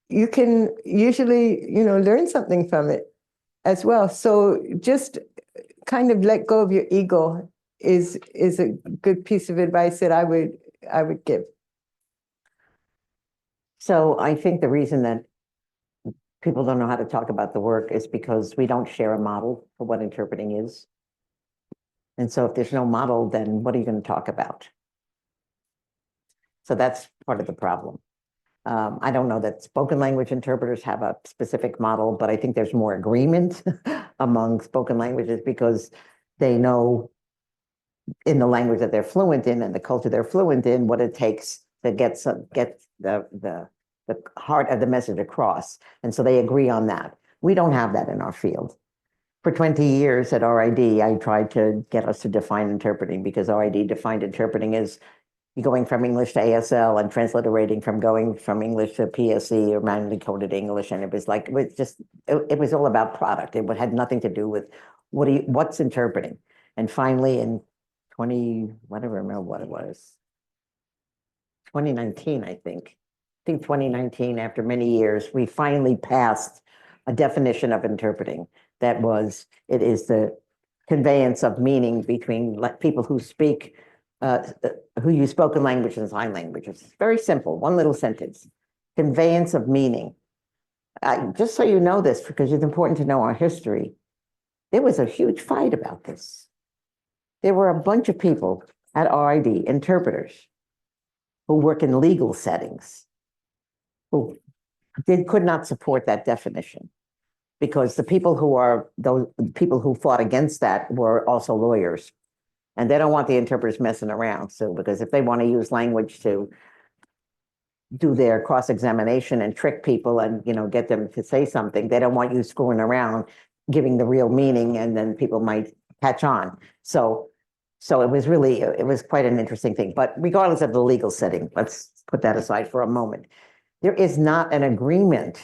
you can usually, learn something from it as well. So just kind of let go of your ego is a good piece of advice that I would give. So I think the reason that people don't know how to talk about the work is because we don't share a model for what interpreting is. And so if there's no model, then what are you going to talk about? So that's part of the problem. I don't know that spoken language interpreters have a specific model, but I think there's more agreement among spoken languages because they know in the language that they're fluent in and the culture they're fluent in what it takes to get the heart of the message across. And so they agree on that. We don't have that in our field. For 20 years at RID, I tried to get us to define interpreting because RID defined interpreting as going from English to ASL and transliterating from going from English to PSE or manually coded English. And it was like, it was all about product. It had nothing to do with what's interpreting. And finally, in whatever, I remember what it was. 2019, I think. I think 2019, after many years, we finally passed a definition of interpreting that was, it is the conveyance of meaning between people who speak, who use spoken language and sign language. It's very simple, one little sentence. Conveyance of meaning. Just so you know this, because it's important to know our history, there was a huge fight about this. There were a bunch of people at RID, interpreters, who work in legal settings, who could not support that definition, because the people who are those people who fought against that were also lawyers, and they don't want the interpreters messing around. So, because if they want to use language to do their cross-examination and trick people and, you know, get them to say something, they don't want you screwing around, giving the real meaning, and then people might catch on. So it was really, it was quite an interesting thing. But regardless of the legal setting, let's put that aside for a moment. There is not an agreement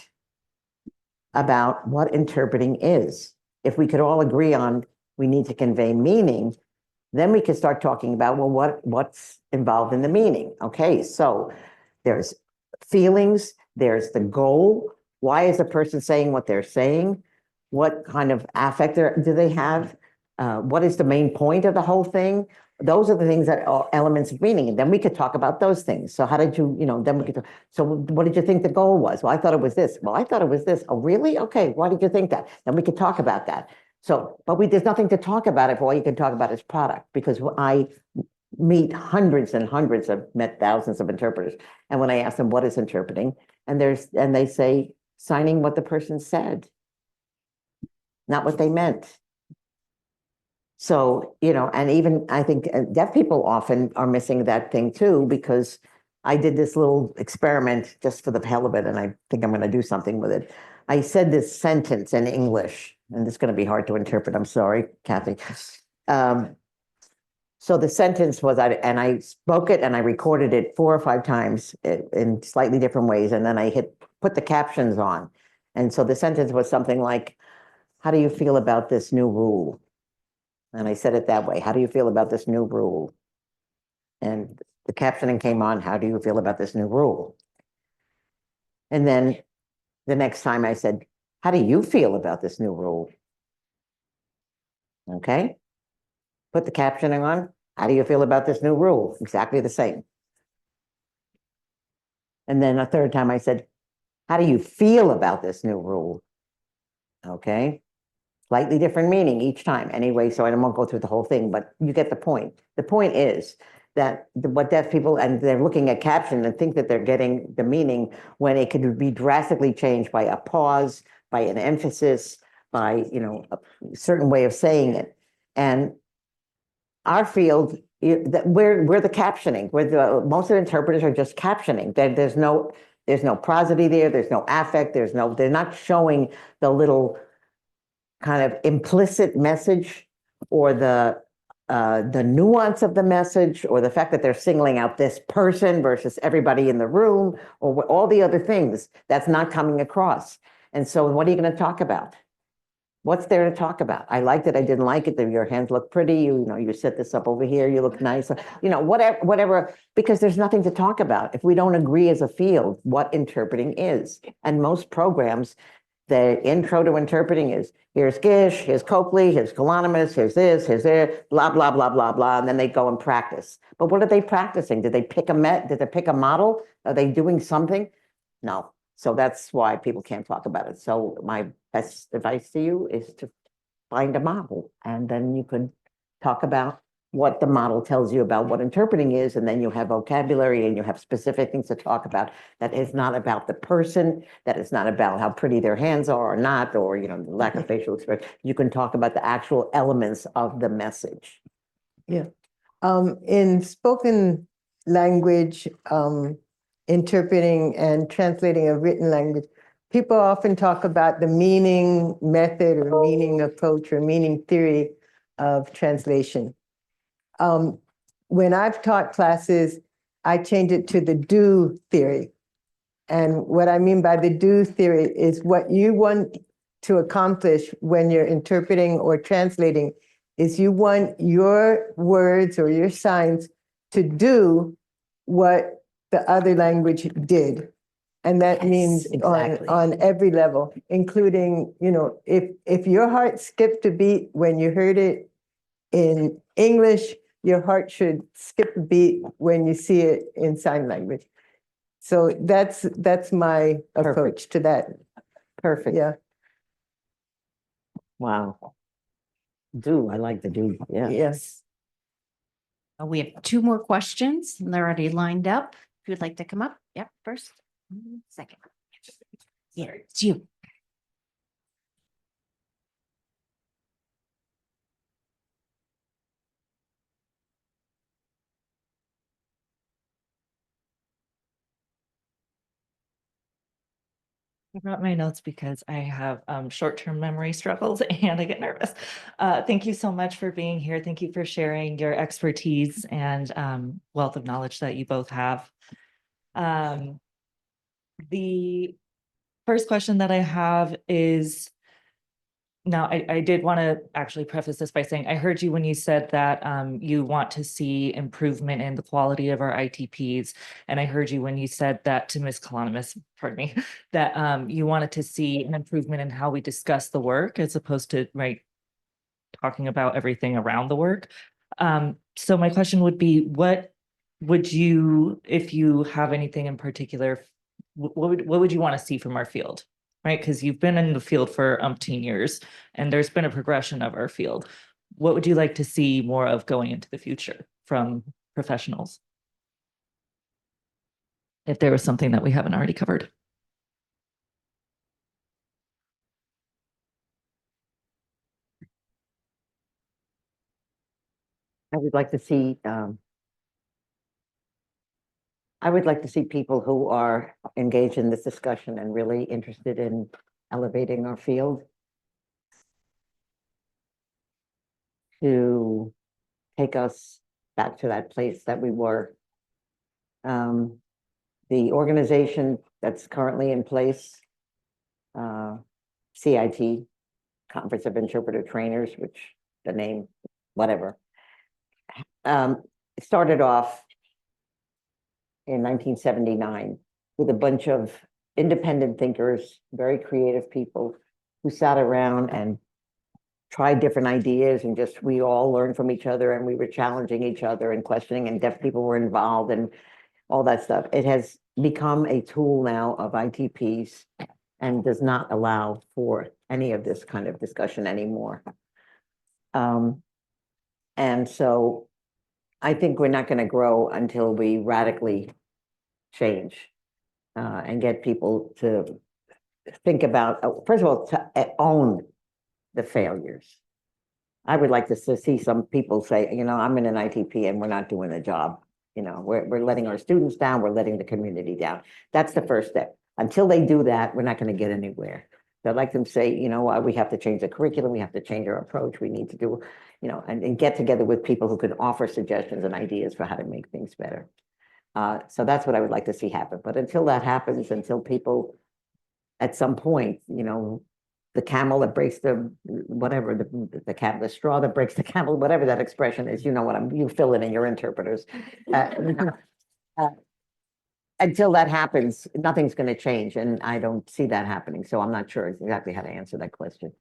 about what interpreting is. If we could all agree on we need to convey meaning, then we could start talking about, well, what's involved in the meaning? Okay, so there's feelings, there's the goal. Why is a person saying what they're saying? What kind of affect do they have? What is the main point of the whole thing? Those are the things that are elements of meaning. And then we could talk about those things. So how did you, then we could, so what did you think the goal was? Well, I thought it was this. Well, I thought it was this. Oh, really? Okay. Why did you think that? Then we could talk about that. So, but there's nothing to talk about if all you can talk about is product, because I meet hundreds and hundreds met thousands of interpreters. And when I ask them, what is interpreting? And they say, signing what the person said, not what they meant. So, and even I think deaf people often are missing that thing too, because I did this little experiment just for the hell of it, and I think I'm going to do something with it. I said this sentence in English, and it's going to be hard to interpret. I'm sorry, Kathy. So the sentence was, I spoke it and I recorded it 4 or 5 times in slightly different ways, and then I put the captions on. And so the sentence was something like, how do you feel about this new rule? And I said it that way. How do you feel about this new rule? And the captioning came on, how do you feel about this new rule? And then the next time I said, how do you feel about this new rule? Okay. Put the captioning on. How do you feel about this new rule? Exactly the same. And then a third time I said, how do you feel about this new rule? Okay. Slightly different meaning each time. Anyway, so I won't go through the whole thing, but you get the point. The point is that what deaf people, and they're looking at caption and think that they're getting the meaning when it could be drastically changed by a pause, by an emphasis, by, a certain way of saying it. And our field, we're the captioning. Most of the interpreters are just captioning. There's no prosody there. There's no affect. They're not showing the little kind of implicit message or the nuance of the message, or the fact that they're singling out this person versus everybody in the room, or all the other things that's not coming across. And so what are you going to talk about? What's there to talk about? I liked it. I didn't like it. Your hands look pretty. You set this up over here. You look nice. Whatever, because there's nothing to talk about if we don't agree as a field what interpreting is. And most programs, the intro to interpreting is, here's Gish, here's Coakley, here's Colonomos, here's this, here's there, blah, blah, blah, blah, blah. And then they go and practice. But what are they practicing? Did they pick a model? Are they doing something? No. So that's why people can't talk about it. So my best advice to you is to find a model, and then you could talk about what the model tells you about what interpreting is, and then you have vocabulary and you have specific things to talk about that is not about the person, that is not about how pretty their hands are or not, or lack of facial expression. You can talk about the actual elements of the message. Yeah. In spoken language, interpreting and translating a written language, people often talk about the meaning method or meaning approach or meaning theory of translation. When I've taught classes, I change it to the do theory. And what I mean by the do theory is what you want to accomplish when you're interpreting or translating is you want your words or your signs to do what the other language did. And that Yes, means exactly. on every level, including, if your heart skipped a beat when you heard it in English, your heart should skip a beat when you see it in sign language. So that's my approach to that. Perfect. Yeah. Wow. I like the do, yeah. Yes. We have two more questions and they're already lined up. If you'd like to come up, yep, first, second. Yeah, it's you. I brought my notes because I have short-term memory struggles and I get nervous. Thank you so much for being here. Thank you for sharing your expertise and wealth of knowledge that you both have. The first question that I have is, now I did want to actually preface this by saying, I heard you when you said that you want to see improvement in the quality of our ITPs. And I heard you when you said that to Ms. Colonomos, pardon me, that you wanted to see an improvement in how we discuss the work as opposed to talking about everything around the work. So my question would be, what would you, if you have anything in particular, what would you want to see from our field? Right, because you've been in the field for umpteen years and there's been a progression of our field. What would you like to see more of going into the future from professionals? If there was something that we haven't already covered. I would like to see, people who are engaged in this discussion and really interested in elevating our field to take us back to that place that we were. The organization that's currently in place, CIT, Conference of Interpreter Trainers, which the name, whatever, it started off in 1979 with a bunch of independent thinkers, very creative people who sat around and tried different ideas, and just we all learned from each other, and we were challenging each other and questioning, and deaf people were involved and all that stuff. It has become a tool now of ITPs and does not allow for any of this kind of discussion anymore. And so I think we're not going to grow until we radically change and get people to think about, first of all, to own the failures. I would like to see some people say, I'm in an ITP and we're not doing the job. We're letting our students down, we're letting the community down. That's the first step. Until they do that, we're not going to get anywhere. So I'd like them to say, we have to change the curriculum, we have to change our approach, we need to do, and get together with people who can offer suggestions and ideas for how to make things better. So that's what I would like to see happen. But until that happens, until people at some point, the camel that breaks the whatever, the straw that breaks the camel, whatever that expression is, you fill it in your interpreters. Until that happens, nothing's going to change, and I don't see that happening. So I'm not sure exactly how to answer that question.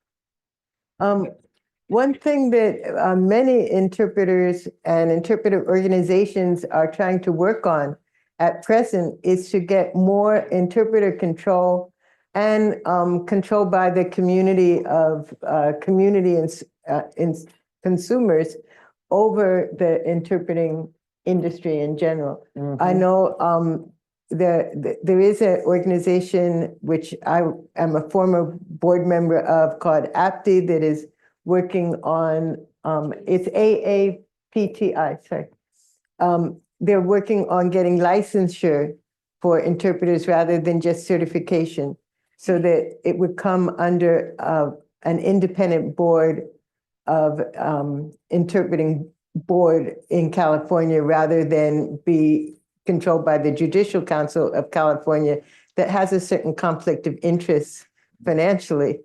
One thing that many interpreters and interpretive organizations are trying to work on at present is to get more interpreter control and control by the community of community and consumers over the interpreting industry in general. I know there is an organization which I am a former board member of called APTI that is working on, it's AAPTI, sorry. They're working on getting licensure for interpreters rather than just certification, so that it would come under an independent board of interpreting board in California rather than be controlled by the Judicial Council of California that has a certain conflict of interest financially.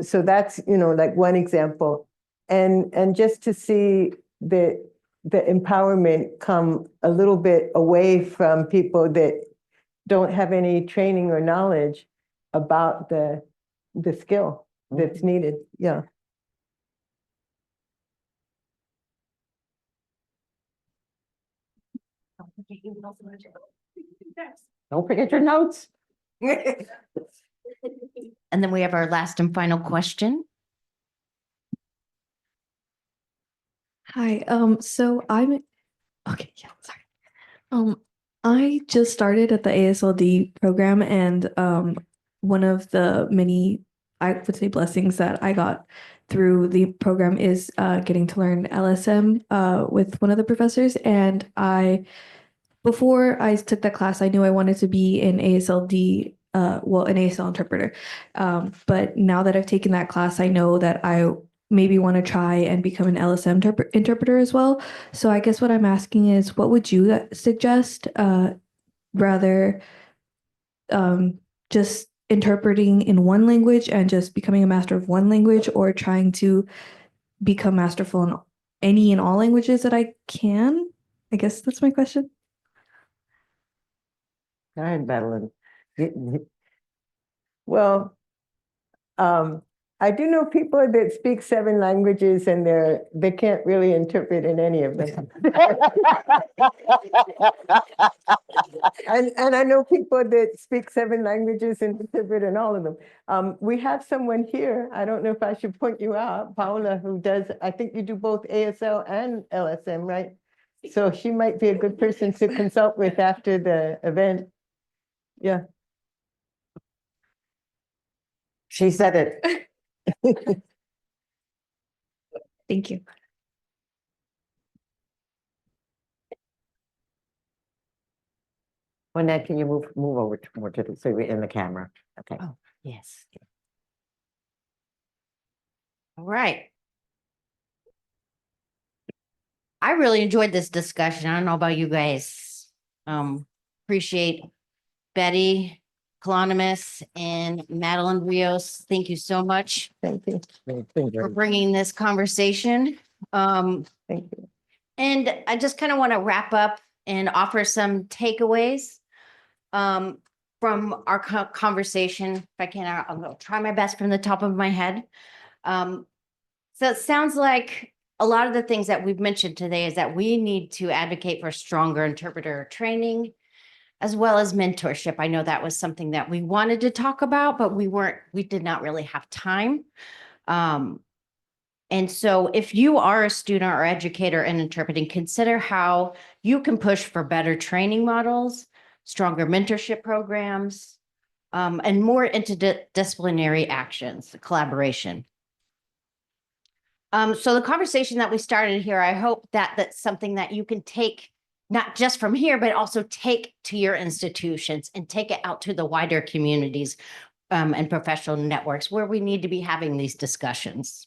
So that's, like one example. and just to see the empowerment come a little bit away from people that don't have any training or knowledge about the skill that's needed. Yeah. Don't forget your notes. And then we have our last and final question. Hi, so I'm okay, yeah, sorry. I just started at the ASLD program and one of the many, I would say, blessings that I got through the program is getting to learn LSM with one of the professors. And before I took that class, I knew I wanted to be an ASLD, an ASL interpreter. But now that I've taken that class, I know that I maybe want to try and become an LSM interpreter as well. So I guess what I'm asking is, what would you suggest? Rather just interpreting in one language and just becoming a master of one language, or trying to become masterful in any and all languages that I can? I guess that's my question. Go ahead, Madeline. Well, I do know people that speak 7 languages and they can't really interpret in any of them. And I know people that speak 7 languages and interpret in all of them. We have someone here, I don't know if I should point you out, Paula, who does, I think you do both ASL and LSM, right? So she might be a good person to consult with after the event. Yeah. She said it. Thank you. Lynette, can you move over more to the, so we're in the camera? Okay. Oh, yes. All right. I really enjoyed this discussion. I don't know about you guys. Appreciate Betty, Colonomos, and Madeline Rios. Thank you so much Thank you. for bringing this conversation. Thank you. And I just kind of want to wrap up and offer some takeaways from our conversation. If I can, I'll go try my best from the top of my head. So it sounds like a lot of the things that we've mentioned today is that we need to advocate for stronger interpreter training, as well as mentorship. I know that was something that we wanted to talk about, but we did not really have time. And so if you are a student or educator in interpreting, consider how you can push for better training models, stronger mentorship programs, and more interdisciplinary actions, collaboration. So the conversation that we started here, I hope that that's something that you can take not just from here, but also take to your institutions and take it out to the wider communities and professional networks where we need to be having these discussions.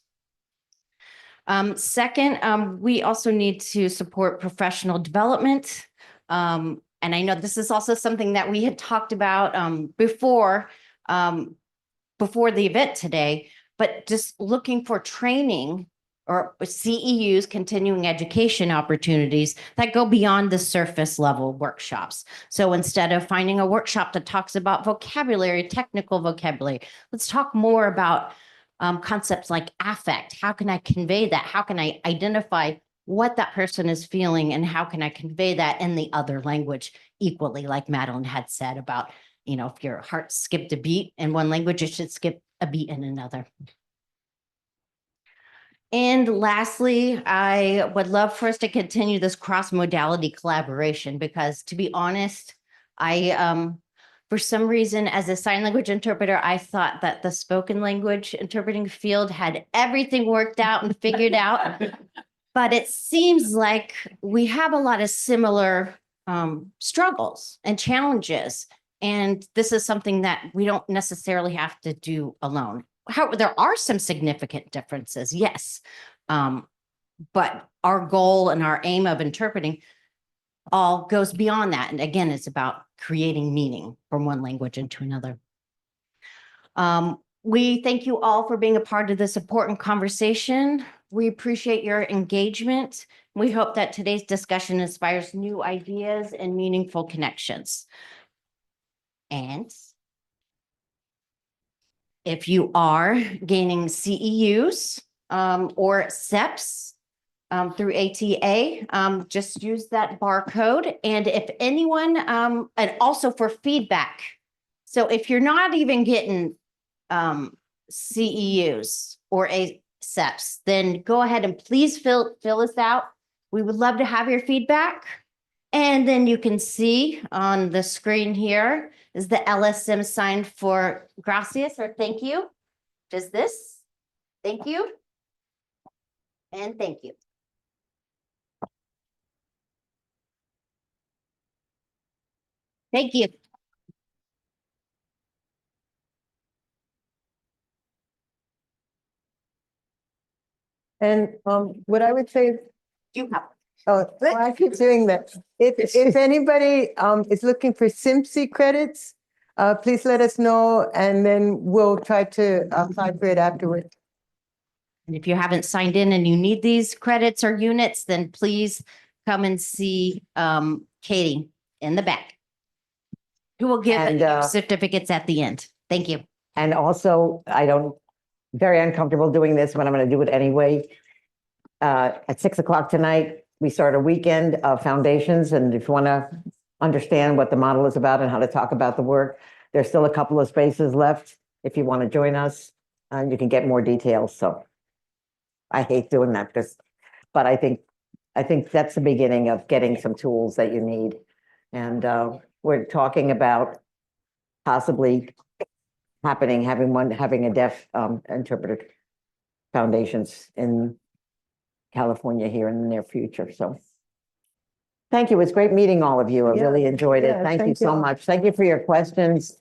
Second, we also need to support professional development. And I know this is also something that we had talked about before the event today, but just looking for training or CEUs, continuing education opportunities that go beyond the surface level workshops. So instead of finding a workshop that talks about vocabulary, technical vocabulary, let's talk more about concepts like affect. How can I convey that? How can I identify what that person is feeling, and how can I convey that in the other language equally, like Madeline had said about, if your heart skipped a beat in one language, it should skip a beat in another. And lastly, I would love for us to continue this cross-modality collaboration because, to be honest, for some reason, as a sign language interpreter, I thought that the spoken language interpreting field had everything worked out and figured out. But it seems like we have a lot of similar struggles and challenges. And this is something that we don't necessarily have to do alone. However, there are some significant differences, yes. But our goal and our aim of interpreting all goes beyond that. And again, it's about creating meaning from one language into another. We thank you all for being a part of this important conversation. We appreciate your engagement. We hope that today's discussion inspires new ideas and meaningful connections. And if you are gaining CEUs or SEPs through ATA, just use that barcode. And if anyone, and also for feedback. So if you're not even getting CEUs or SEPs, then go ahead and please fill us out. We would love to have your feedback. And then you can see on the screen here is the LSM sign for gracias or thank you. Just this. Thank you. And thank you. Thank you. And what I would say, You have. oh, I keep doing that. If anybody is looking for SIMC credits, please let us know and then we'll try to apply for it afterwards. And if you haven't signed in and you need these credits or units, then please come and see Katie in the back, who will give And, certificates at the end. Thank you. And also, very uncomfortable doing this, but I'm going to do it anyway. At 6 o'clock tonight, we start a weekend of foundations. And if you want to understand what the model is about and how to talk about the work, there's still a couple of spaces left. If you want to join us, you can get more details. So I hate doing that but I think that's the beginning of getting some tools that you need. And we're talking about possibly having a deaf interpreter foundations in California here in the near future. So thank you. It was great meeting all of you. I Yeah. really enjoyed it. Yeah, Thank you thank so you. much. Thank you for your questions.